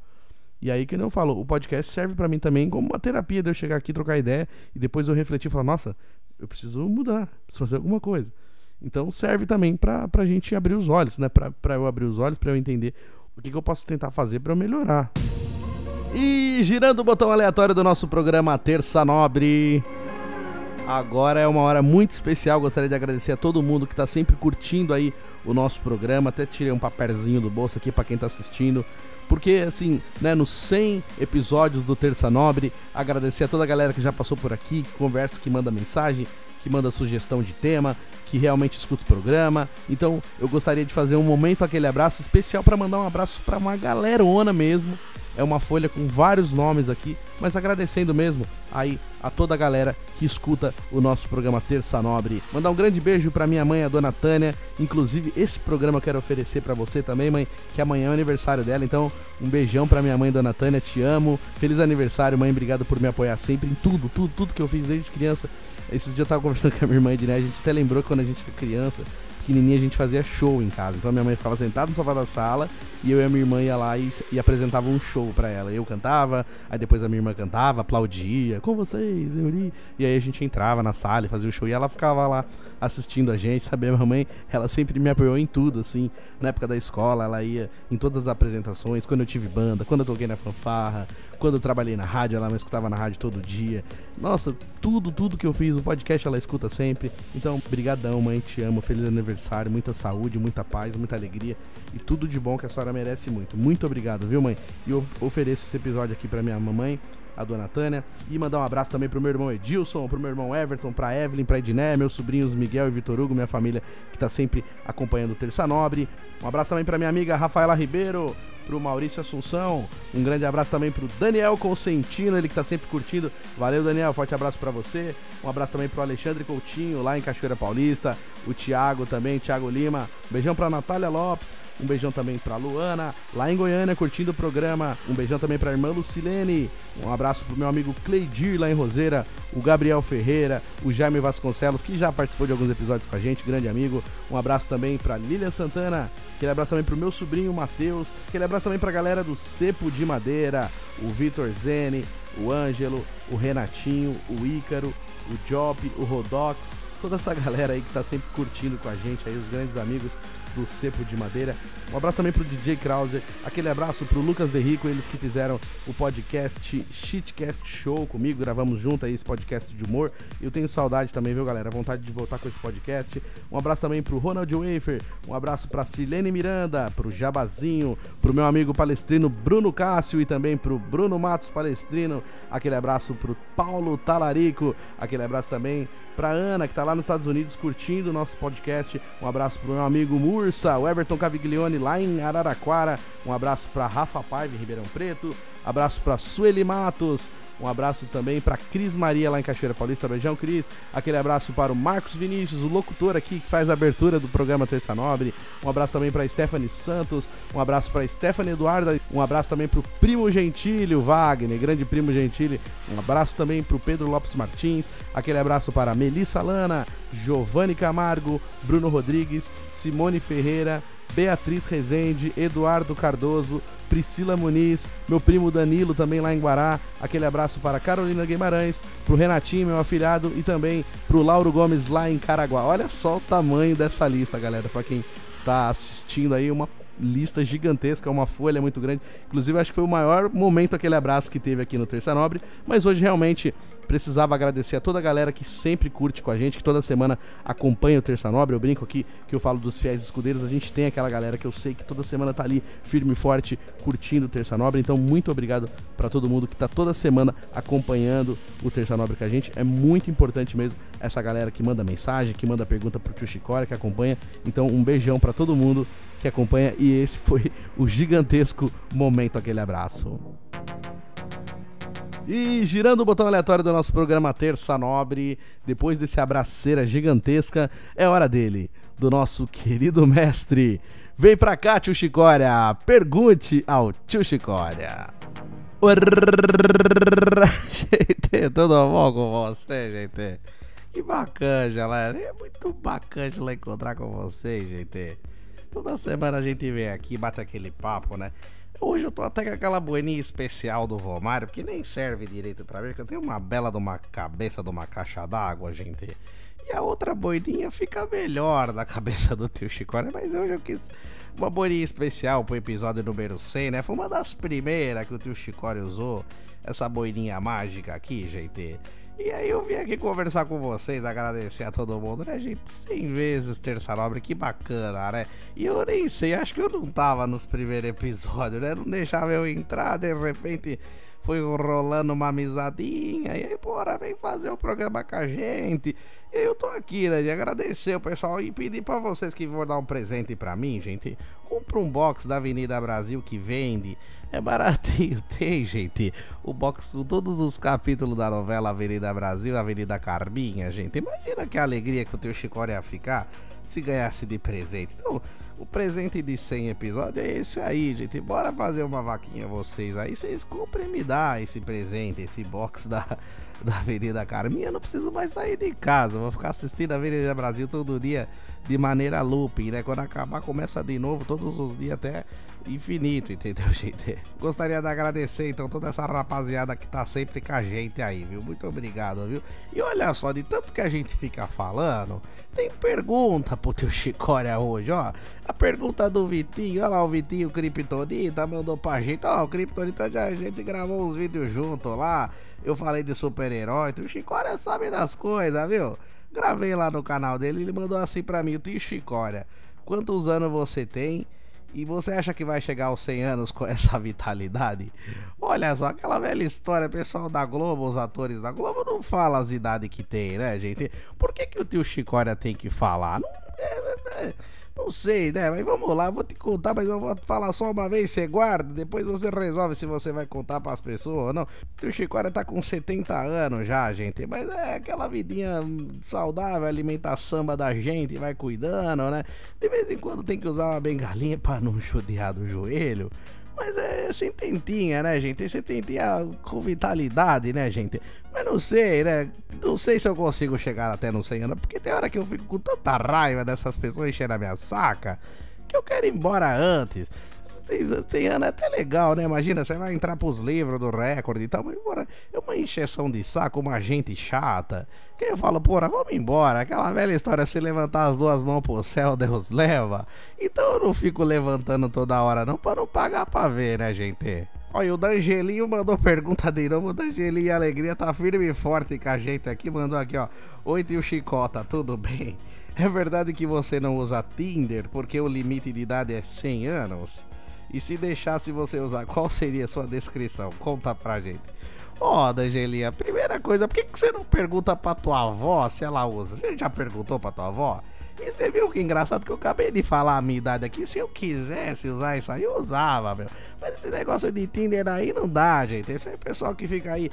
E aí, que nem eu falo, o podcast serve pra mim também como uma terapia de eu chegar aqui, trocar ideia e depois eu refletir e falar, nossa, eu preciso mudar, preciso fazer alguma coisa. Então serve também pra gente abrir os olhos, né? Pra eu abrir os olhos, pra eu entender o que eu posso tentar fazer pra eu melhorar. E girando o botão aleatório do nosso programa Terça Nobre, agora é uma hora muito especial. Gostaria de agradecer a todo mundo que tá sempre curtindo aí o nosso programa. Até tirei um papelzinho do bolso aqui pra quem tá assistindo, porque assim, né, nos 100 episódios do Terça Nobre, agradecer a toda a galera que já passou por aqui, que conversa, que manda mensagem, que manda sugestão de tema, que realmente escuta o programa. Então eu gostaria de fazer um momento, aquele abraço especial, para mandar um abraço para uma galerona mesmo. É uma folha com vários nomes aqui, mas agradecendo mesmo aí a toda a galera que escuta o nosso programa Terça Nobre. Mandar um grande beijo pra minha mãe, a dona Tânia. Inclusive, esse programa eu quero oferecer pra você também, mãe, que amanhã é o aniversário dela. Então, um beijão pra minha mãe, dona Tânia, te amo. Feliz aniversário, mãe, obrigado por me apoiar sempre em tudo que eu fiz desde criança. Esses dias eu tava conversando com a minha irmã, né? A gente até lembrou que quando a gente era criança, pequenininha, a gente fazia show em casa. Então minha mãe ficava sentada no sofá da sala e eu e a minha irmã ia lá e apresentava um show pra ela. Eu cantava, aí depois a minha irmã cantava, aplaudia, com vocês, Euri. E aí a gente entrava na sala e fazia o show e ela ficava lá assistindo a gente, sabe? A minha mãe, ela sempre me apoiou em tudo, assim. Na época da escola, ela ia em todas as apresentações, quando eu tive banda, quando eu toquei na fanfarra, quando eu trabalhei na rádio, ela me escutava na rádio todo dia. Nossa, tudo que eu fiz, o podcast ela escuta sempre. Então, brigadão, mãe, te amo, feliz aniversário, muita saúde, muita paz, muita alegria e tudo de bom que a senhora merece muito. Muito obrigado, viu, mãe? E eu ofereço esse episódio aqui pra minha mamãe, a dona Tânia, e mandar um abraço também pro meu irmão Edilson, pro meu irmão Everton, pra Evelyn, pra Edné, meus sobrinhos Miguel e Vitor Hugo, minha família que tá sempre acompanhando o Terça Nobre. Um abraço também pra minha amiga Rafaela Ribeiro, pro Maurício Assunção, um grande abraço também pro Daniel Consentino, ele que tá sempre curtindo. Valeu, Daniel, forte abraço pra você. Um abraço também pro Alexandre Coutinho, lá em Cachoeira Paulista, o Thiago também, Thiago Lima. Um beijão pra Natália Lopes, um beijão também pra Luana, lá em Goiânia, curtindo o programa. Um beijão também pra irmã Lucilene. Um abraço pro meu amigo Cleidir, lá em Roseira, o Gabriel Ferreira, o Jaime Vasconcelos, que já participou de alguns episódios com a gente, grande amigo. Um abraço também pra Lilian Santana, aquele abraço também pro meu sobrinho Matheus, aquele abraço também pra galera do Cepo de Madeira, o Vitor Zene, o Ângelo, o Renatinho, o Ícaro, o Jop, o Rodox, toda essa galera aí que tá sempre curtindo com a gente aí, os grandes amigos do Cepo de Madeira. Um abraço também pro DJ Krauser, aquele abraço pro Lucas Derrico, eles que fizeram o podcast Shitcast Show comigo, gravamos junto aí esse podcast de humor. Eu tenho saudade também, viu, galera? Vontade de voltar com esse podcast. Um abraço também pro Ronald Wafer, um abraço pra Silene Miranda, pro Jabazinho, pro meu amigo palestrino Bruno Cássio e também pro Bruno Matos Palestrino. Aquele abraço pro Paulo Talarico, aquele abraço também pra Ana, que tá lá nos Estados Unidos curtindo o nosso podcast. Um abraço pro meu amigo Mursa, o Everton Caviglione, lá em Araraquara. Um abraço pra Rafa Paiva, em Ribeirão Preto. Abraço pra Sueli Matos, Um abraço também para Cris Maria lá em Cachoeira Paulista. Beijão, Cris. Aquele abraço para o Marcos Vinícius, o locutor aqui que faz a abertura do programa Terça Nobre. Um abraço também para Stephanie Santos. Um abraço para Stephanie Eduarda. Um abraço também para o Primo Gentilho, Wagner, grande Primo Gentilho. Um abraço também para o Pedro Lopes Martins. Aquele abraço para Melissa Lana, Giovanni Camargo, Bruno Rodrigues, Simone Ferreira, Beatriz Rezende, Eduardo Cardoso, Priscila Muniz, meu primo Danilo também lá em Guará. Aquele abraço para Carolina Guimarães, pro Renatinho, meu afilhado, e também pro Lauro Gomes lá em Caraguá. Olha só o tamanho dessa lista, galera, para quem tá assistindo aí, uma lista gigantesca, uma folha muito grande. Inclusive, acho que foi o maior momento aquele abraço que teve aqui no Terça Nobre, mas hoje realmente precisava agradecer a toda a galera que sempre curte com a gente, que toda semana acompanha o Terça Nobre. Eu brinco aqui que eu falo dos fiéis escudeiros, a gente tem aquela galera que eu sei que toda semana tá ali firme e forte curtindo o Terça Nobre. Então muito obrigado para todo mundo que tá toda semana acompanhando o Terça Nobre com a gente. É muito importante mesmo essa galera que manda mensagem, que manda pergunta pro Tio Chicória, que acompanha. Então um beijão para todo mundo que acompanha, e esse foi o gigantesco momento, aquele abraço. E girando o botão aleatório do nosso programa Terça Nobre, depois desse abraceira gigantesca, é hora dele, do nosso querido mestre. Vem pra cá, Tio Chicória, pergunte ao Tio Chicória. Gente, tudo bom com você, gente? Que bacana, galera. É muito bacana lá encontrar com vocês, gente. Toda semana a gente vem aqui, bate aquele papo, né? Hoje eu tô até com aquela boininha especial do Romário, porque nem serve direito pra mim, porque eu tenho uma bela de uma cabeça de uma caixa d'água, gente. E a outra boininha fica melhor na cabeça do Tio Chicória, mas hoje eu quis uma boininha especial pro episódio número 100, né? Foi uma das primeiras que o Tio Chicória usou, essa boininha mágica aqui, gente. E aí eu vim aqui conversar com vocês, agradecer a todo mundo, né, gente? 100 vezes Terça Nobre, que bacana, né? E eu nem sei, acho que eu não tava nos primeiros episódios, né? Não deixava eu entrar, de repente foi rolando uma amizadinha, e aí, bora, vem fazer o programa com a gente. E eu tô aqui, né, de agradecer o pessoal e pedir pra vocês que vão dar um presente pra mim, gente. Compra um box da Avenida Brasil que vende. É baratinho, tem, gente. O box com todos os capítulos da novela Avenida Brasil, Avenida Carminha, gente. Imagina que alegria que o Tio Chicória ia ficar se ganhasse de presente. Então, o presente de 100 episódios é esse aí, gente. Bora fazer uma vaquinha vocês aí. Vocês comprem e me dá esse presente, esse box da Avenida Carminha. Eu não preciso mais sair de casa. Vou ficar assistindo a Avenida Brasil todo dia de maneira looping, né? Quando acabar, começa de novo todos os dias até infinito, entendeu, gente? Gostaria de agradecer, então, toda essa rapaziada que tá sempre com a gente aí, viu? Muito obrigado, viu? E olha só, de tanto que a gente fica falando, tem pergunta pro Tio Chicória hoje, ó. A pergunta do Vitinho, olha lá, o Vitinho Kryptonita mandou pra gente. Ó, o Kryptonita, a gente gravou uns vídeos juntos lá. Eu falei de super-herói, o Chicória sabe das coisas, viu? Gravei lá no canal dele, ele mandou assim pra mim: o Tio Chicória, quantos anos você tem? E você acha que vai chegar aos 100 anos com essa vitalidade? Olha só, aquela velha história, pessoal da Globo, os atores da Globo não falam as idades que tem, né, gente? Por que o Tio Chicória tem que falar? Não sei, né? Mas vamos lá, eu vou te contar, mas eu vou falar só uma vez, você guarda, depois você resolve se você vai contar pras pessoas ou não. O Tio Chicória tá com 70 anos já, gente, mas é aquela vidinha saudável, alimenta a samba da gente, vai cuidando, né? De vez em quando tem que usar uma bengalinha pra não judiar do joelho. Mas é sententinha, né, gente? Sententinha com vitalidade, né, gente? Mas não sei, né? Não sei se eu consigo chegar até nos 100 anos, porque tem hora que eu fico com tanta raiva dessas pessoas enchendo a minha saca, que eu quero ir embora antes. 100 anos é até legal, né? Imagina, você vai entrar pros livros do recorde e tal, mas embora é uma encheção de saco, uma gente chata, que eu falo, porra, vamos embora. Aquela velha história, se levantar as duas mãos pro céu, Deus leva. Então eu não fico levantando toda hora não, pra não pagar pra ver, né, gente? Olha, o Dangelinho mandou pergunta de novo. O Dangelinho Alegria tá firme e forte com a gente aqui, mandou aqui, ó: oi, Tio Chicota, tudo bem? É verdade que você não usa Tinder porque o limite de idade é 100 anos? E se deixasse você usar, qual seria a sua descrição? Conta pra gente. Ó, Dangelinha, primeira coisa, por que você não pergunta pra tua avó se ela usa? Você já perguntou pra tua avó? E você viu que engraçado que eu acabei de falar a minha idade aqui. Se eu quisesse usar isso aí, eu usava, meu. Mas esse negócio de Tinder aí não dá, gente. Esse é pessoal que fica aí,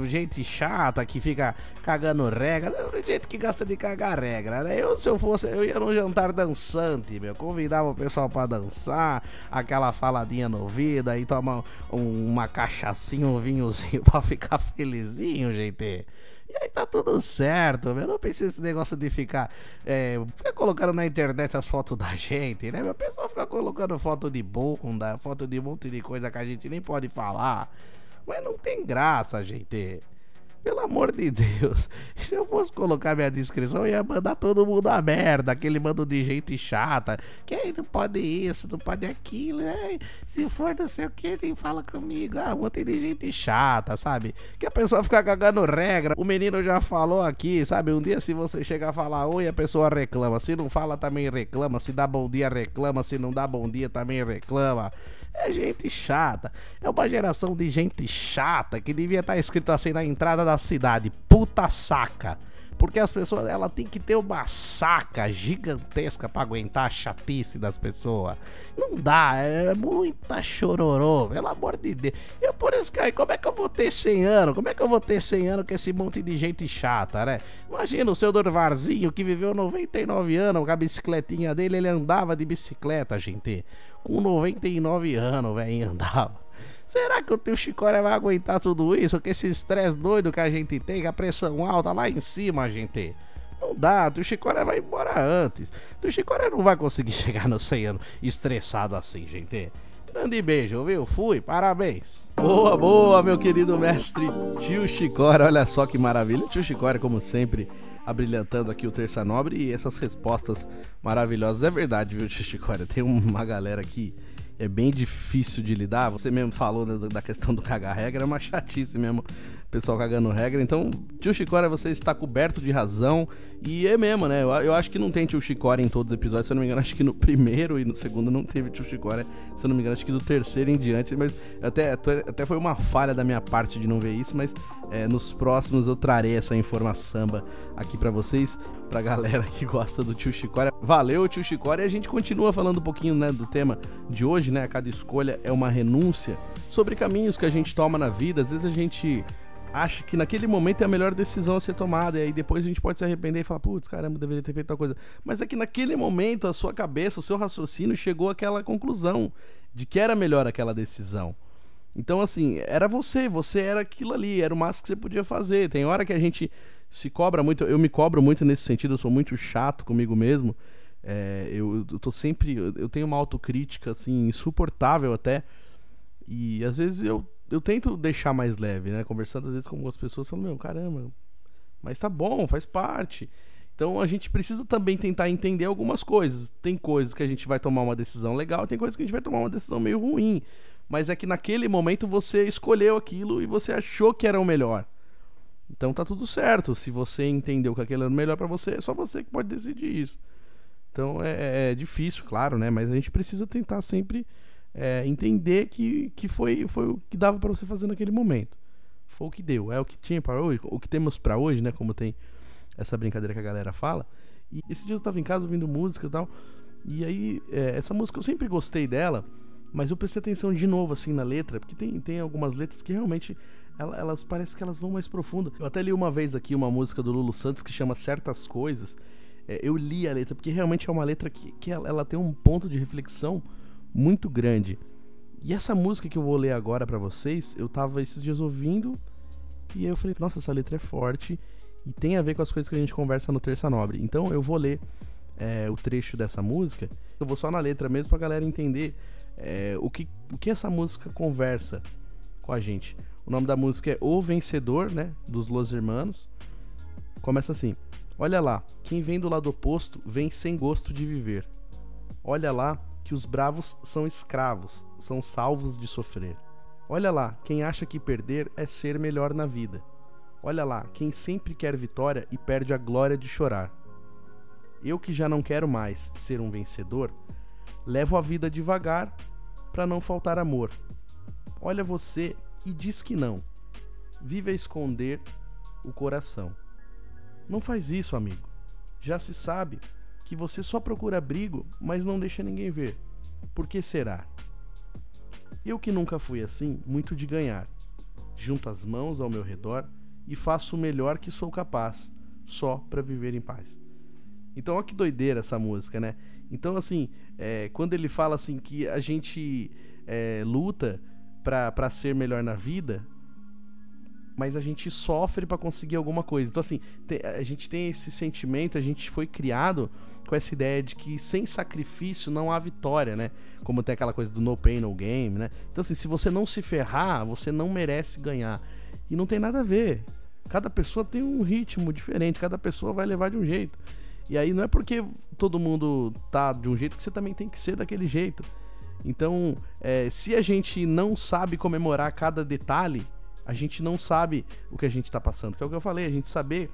gente chata, que fica cagando regra. Gente que gosta de cagar regra, né? Se eu fosse, eu ia num jantar dançante, meu. Convidava o pessoal pra dançar, aquela faladinha no ouvido, aí toma uma cachaçinha, um vinhozinho pra ficar felizinho, gente. E aí tá tudo certo, meu. Não pensei nesse negócio de ficar colocando na internet as fotos da gente, né? Meu pessoal fica colocando foto de bunda, foto de um monte de coisa que a gente nem pode falar. Mas não tem graça, gente. Pelo amor de Deus. Se eu fosse colocar minha descrição, eu ia mandar todo mundo a merda. Aquele bando de gente chata. Que aí não pode isso, não pode aquilo. Se for não sei o que, nem fala comigo. Um monte de gente chata, sabe? Que a pessoa fica cagando regra. O menino já falou aqui, sabe? Um dia se você chegar a falar oi, a pessoa reclama. Se não fala, também reclama. Se dá bom dia, reclama. Se não dá bom dia, também reclama. É gente chata. É uma geração de gente chata que devia estar escrito assim na entrada da cidade: puta saca. Porque as pessoas, ela tem que ter uma saca gigantesca pra aguentar a chatice das pessoas. Não dá, é muita chororô, pelo amor de Deus. Eu por isso que aí, como é que eu vou ter 100 anos? Como é que eu vou ter 100 anos com esse monte de gente chata, né? Imagina o seu Dorvarzinho que viveu 99 anos com a bicicletinha dele, ele andava de bicicleta, gente. Com 99 anos, velho, andava. Será que o tio Chicória vai aguentar tudo isso? Com esse estresse doido que a gente tem, com a pressão alta lá em cima, gente? Não dá, o tio Chicória vai embora antes. O tio Chicória não vai conseguir chegar no 100 anos estressado assim, gente. Grande beijo, viu? Fui, parabéns. Boa, boa, meu querido mestre tio Chicória. Olha só que maravilha. O tio Chicória, como sempre, abrilhantando aqui o Terça Nobre e essas respostas maravilhosas. É verdade, viu, tio Chicória? Tem uma galera que é bem difícil de lidar. Você mesmo falou da questão do cagar regra, é uma chatice mesmo, o pessoal cagando regra. Então, tio Chicória, você está coberto de razão. E é mesmo, né? Eu acho que não tem tio Chicória em todos os episódios. Se eu não me engano, acho que no primeiro e no segundo não teve tio Chicória. Se eu não me engano, acho que do terceiro em diante. Mas até foi uma falha da minha parte de não ver isso. Mas nos próximos eu trarei essa informação aqui pra vocês, pra galera que gosta do tio Chicória. Valeu, tio Chicória. E a gente continua falando um pouquinho, né, do tema de hoje, né? Cada escolha é uma renúncia. Sobre caminhos que a gente toma na vida. Às vezes a gente acha que naquele momento é a melhor decisão a ser tomada, e aí depois a gente pode se arrepender e falar, putz, caramba, deveria ter feito tal coisa. Mas é que naquele momento a sua cabeça, o seu raciocínio chegou àquela conclusão de que era melhor aquela decisão. Então, assim, era você era aquilo ali, era o máximo que você podia fazer. Tem hora que a gente se cobra muito, eu me cobro muito nesse sentido, eu sou muito chato comigo mesmo. Eu tô sempre, eu tenho uma autocrítica, assim, insuportável até, e às vezes eu tento deixar mais leve, né? Conversando às vezes com algumas pessoas, falando, meu, caramba, mas tá bom, faz parte. Então a gente precisa também tentar entender algumas coisas. Tem coisas que a gente vai tomar uma decisão legal, tem coisas que a gente vai tomar uma decisão meio ruim. Mas é que naquele momento você escolheu aquilo e você achou que era o melhor. Então tá tudo certo. Se você entendeu que aquilo era o melhor pra você, é só você que pode decidir isso. Então é difícil, claro, né? Mas a gente precisa tentar sempre entender que foi o que dava pra você fazer naquele momento. Foi o que deu, é o que tinha para hoje, o que temos pra hoje, né? Como tem essa brincadeira que a galera fala. E esses dias eu tava em casa ouvindo música e tal, e aí essa música eu sempre gostei dela, mas eu prestei atenção de novo assim na letra, porque tem algumas letras que realmente elas parece que elas vão mais profundo. Eu até li uma vez aqui uma música do Lulu Santos que chama Certas Coisas. Eu li a letra porque realmente é uma letra que ela tem um ponto de reflexão muito grande. E essa música que eu vou ler agora pra vocês, eu tava esses dias ouvindo e aí eu falei, nossa, essa letra é forte e tem a ver com as coisas que a gente conversa no Terça Nobre. Então eu vou ler o trecho dessa música. Eu vou só na letra mesmo pra galera entender o que essa música conversa com a gente. O nome da música é O Vencedor, né, dos Los Hermanos. Começa assim: olha lá, quem vem do lado oposto vem sem gosto de viver. Olha lá que os bravos são escravos, são salvos de sofrer. Olha lá, quem acha que perder é ser melhor na vida. Olha lá, quem sempre quer vitória e perde a glória de chorar. Eu que já não quero mais ser um vencedor, levo a vida devagar para não faltar amor. Olha você e diz que não. Vive a esconder o coração. Não faz isso, amigo. Já se sabe que você só procura abrigo, mas não deixa ninguém ver. Por que será? Eu que nunca fui assim, muito de ganhar. Junto as mãos ao meu redor e faço o melhor que sou capaz, só pra viver em paz. Então, olha que doideira essa música, né? Então, assim, quando ele fala assim que a gente luta pra ser melhor na vida, mas a gente sofre pra conseguir alguma coisa. Então, assim, a gente tem esse sentimento, a gente foi criado com essa ideia de que sem sacrifício não há vitória, né? Como tem aquela coisa do no pain, no game, né? Então, assim, se você não se ferrar, você não merece ganhar. E não tem nada a ver. Cada pessoa tem um ritmo diferente, cada pessoa vai levar de um jeito. E aí não é porque todo mundo tá de um jeito que você também tem que ser daquele jeito. Então, se a gente não sabe comemorar cada detalhe, a gente não sabe o que a gente tá passando. Que é o que eu falei, a gente saber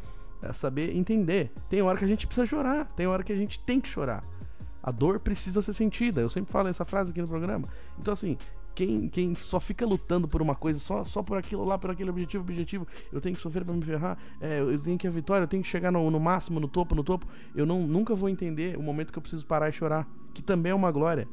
entender. Tem hora que a gente precisa chorar, tem hora que a gente tem que chorar. A dor precisa ser sentida. Eu sempre falo essa frase aqui no programa. Então, assim, quem só fica lutando por uma coisa, só por aquilo lá, por aquele objetivo, eu tenho que sofrer pra me ferrar, eu tenho que ir à vitória, eu tenho que chegar no máximo, no topo, eu nunca vou entender o momento que eu preciso parar e chorar, que também é uma glória.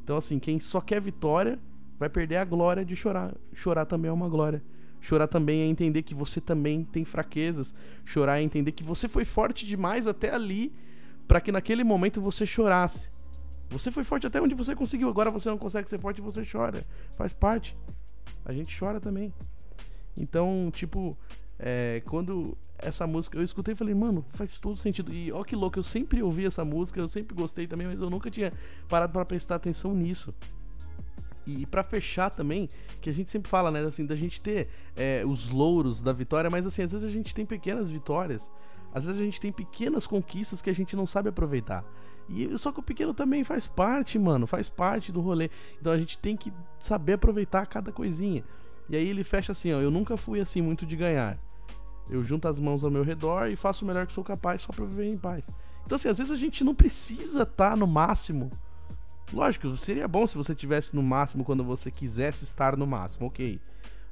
Então, assim, quem só quer vitória vai perder a glória de chorar. Chorar também é uma glória. Chorar também é entender que você também tem fraquezas. Chorar é entender que você foi forte demais até ali pra que naquele momento você chorasse. Você foi forte até onde você conseguiu, agora você não consegue ser forte e você chora. Faz parte. A gente chora também. Então, tipo, quando essa música eu escutei e falei, mano, faz todo sentido. E ó que louco, eu sempre ouvi essa música, eu sempre gostei também, mas eu nunca tinha parado pra prestar atenção nisso. E pra fechar também, que a gente sempre fala, né, assim, da gente ter os louros da vitória, mas assim, às vezes a gente tem pequenas vitórias, às vezes a gente tem pequenas conquistas que a gente não sabe aproveitar. E só que o pequeno também faz parte, mano, faz parte do rolê. Então a gente tem que saber aproveitar cada coisinha. E aí ele fecha assim, ó, eu nunca fui assim muito de ganhar. Eu junto as mãos ao meu redor e faço o melhor que sou capaz só pra viver em paz. Então assim, às vezes a gente não precisa estar no máximo. Lógico, seria bom se você estivesse no máximo quando você quisesse estar no máximo, ok.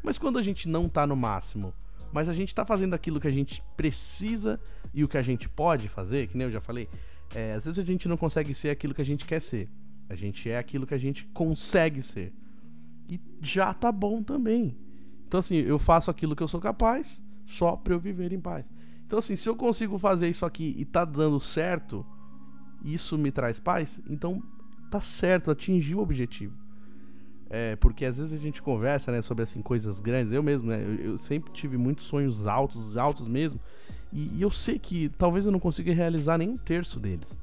Mas quando a gente não tá no máximo, mas a gente tá fazendo aquilo que a gente precisa e o que a gente pode fazer, que nem eu já falei, às vezes a gente não consegue ser aquilo que a gente quer ser. A gente é aquilo que a gente consegue ser. E já tá bom também. Então assim, eu faço aquilo que eu sou capaz só pra eu viver em paz. Então assim, se eu consigo fazer isso aqui e tá dando certo, isso me traz paz, então tá certo, atingi o objetivo. Porque às vezes a gente conversa, né, sobre assim, coisas grandes. Eu mesmo, né, eu sempre tive muitos sonhos altos mesmo. E eu sei que talvez eu não consiga realizar nem um terço deles.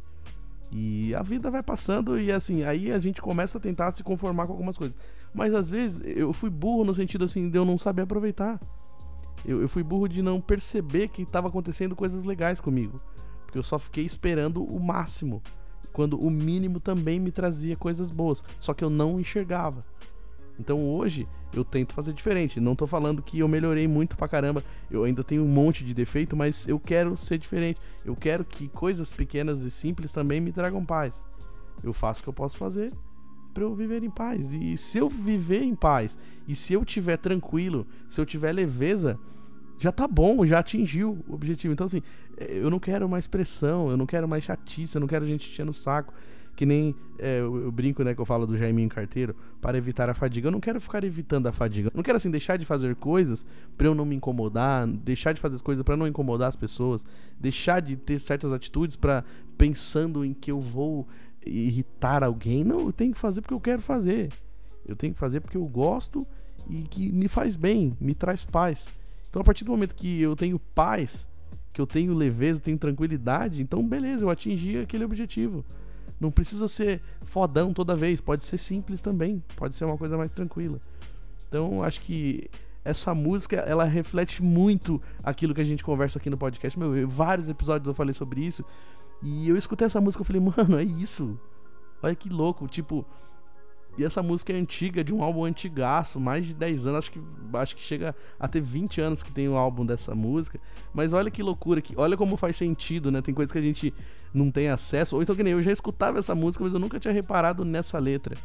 E a vida vai passando e assim, aí a gente começa a tentar se conformar com algumas coisas. Mas às vezes eu fui burro no sentido assim de eu não saber aproveitar. Eu fui burro de não perceber que estava acontecendo coisas legais comigo. Porque eu só fiquei esperando o máximo, quando o mínimo também me trazia coisas boas, só que eu não enxergava. Então hoje eu tento fazer diferente. Não tô falando que eu melhorei muito pra caramba, eu ainda tenho um monte de defeito, mas eu quero ser diferente. Eu quero que coisas pequenas e simples também me tragam paz. Eu faço o que eu posso fazer pra eu viver em paz. E se eu viver em paz, e se eu tiver tranquilo, se eu tiver leveza, já tá bom, já atingiu o objetivo. Então assim, eu não quero mais pressão, eu não quero mais chatice, eu não quero gente enchendo o saco. Que nem eu brinco, né, que eu falo do Jaiminho Carteiro, para evitar a fadiga. Eu não quero ficar evitando a fadiga. Eu não quero assim deixar de fazer coisas pra eu não me incomodar, deixar de fazer as coisas pra não incomodar as pessoas, deixar de ter certas atitudes pra pensando em que eu vou irritar alguém. Não, eu tenho que fazer porque eu quero fazer. Eu tenho que fazer porque eu gosto e que me faz bem, me traz paz. Então a partir do momento que eu tenho paz, que eu tenho leveza, tenho tranquilidade, então beleza, eu atingi aquele objetivo. Não precisa ser fodão toda vez, pode ser simples também, pode ser uma coisa mais tranquila. Então acho que essa música, ela reflete muito aquilo que a gente conversa aqui no podcast. Vários episódios eu falei sobre isso, e eu escutei essa música e falei, mano, é isso. Olha que louco, tipo... E essa música é antiga, de um álbum antigaço, mais de 10 anos, acho que chega a ter 20 anos que tem um álbum dessa música. Mas olha que loucura, olha como faz sentido, né? Tem coisas que a gente não tem acesso, ou então que nem eu já escutava essa música, mas eu nunca tinha reparado nessa letra.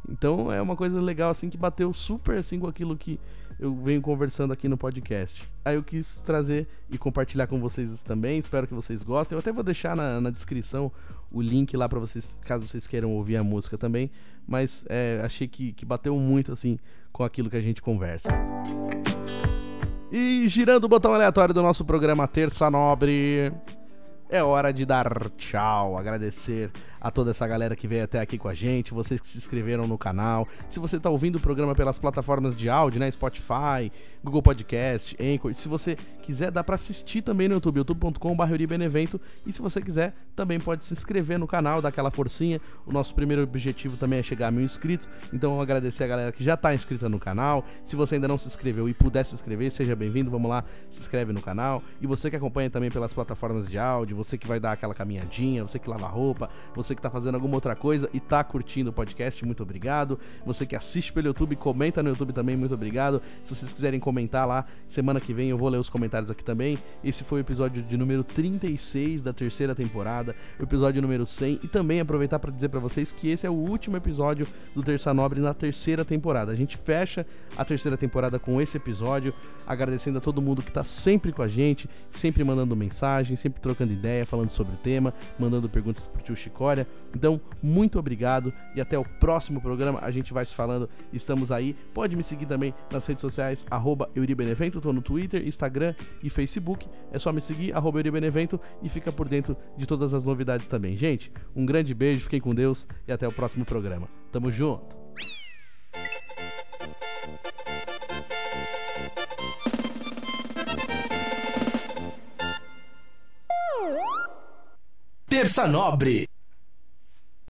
Então é uma coisa legal, assim, que bateu super, assim, com aquilo que eu venho conversando aqui no podcast. Aí eu quis trazer e compartilhar com vocês também, espero que vocês gostem. Eu até vou deixar na descrição o link lá pra vocês, caso vocês queiram ouvir a música também, mas achei que bateu muito assim com aquilo que a gente conversa. E girando o botão aleatório do nosso programa Terça Nobre, é hora de dar tchau, agradecer a toda essa galera que veio até aqui com a gente, vocês que se inscreveram no canal. Se você tá ouvindo o programa pelas plataformas de áudio, né, Spotify, Google Podcast, Anchor, se você quiser, dá pra assistir também no YouTube, youtube.com/euribenevento, e se você quiser, também pode se inscrever no canal, dar aquela forcinha. O nosso primeiro objetivo também é chegar a 1000 inscritos, então eu vou agradecer a galera que já tá inscrita no canal. Se você ainda não se inscreveu e puder se inscrever, seja bem-vindo, vamos lá, se inscreve no canal. E você que acompanha também pelas plataformas de áudio, você que vai dar aquela caminhadinha, você que lava roupa, você que tá fazendo alguma outra coisa e tá curtindo o podcast, muito obrigado. Você que assiste pelo YouTube, comenta no YouTube também, muito obrigado. Se vocês quiserem comentar lá, semana que vem eu vou ler os comentários aqui também. Esse foi o episódio de número 36 da terceira temporada, o episódio número 100, e também aproveitar para dizer para vocês que esse é o último episódio do Terça Nobre na terceira temporada. A gente fecha a terceira temporada com esse episódio, agradecendo a todo mundo que tá sempre com a gente, sempre mandando mensagem, sempre trocando ideia, falando sobre o tema, mandando perguntas pro tio Chicória. Então, muito obrigado e até o próximo programa. A gente vai se falando, estamos aí. Pode me seguir também nas redes sociais, @euribenevento, tô no Twitter, Instagram e Facebook. É só me seguir, @euribenevento, e fica por dentro de todas as novidades também. Gente, um grande beijo, fiquem com Deus e até o próximo programa. Tamo junto! Terça Nobre.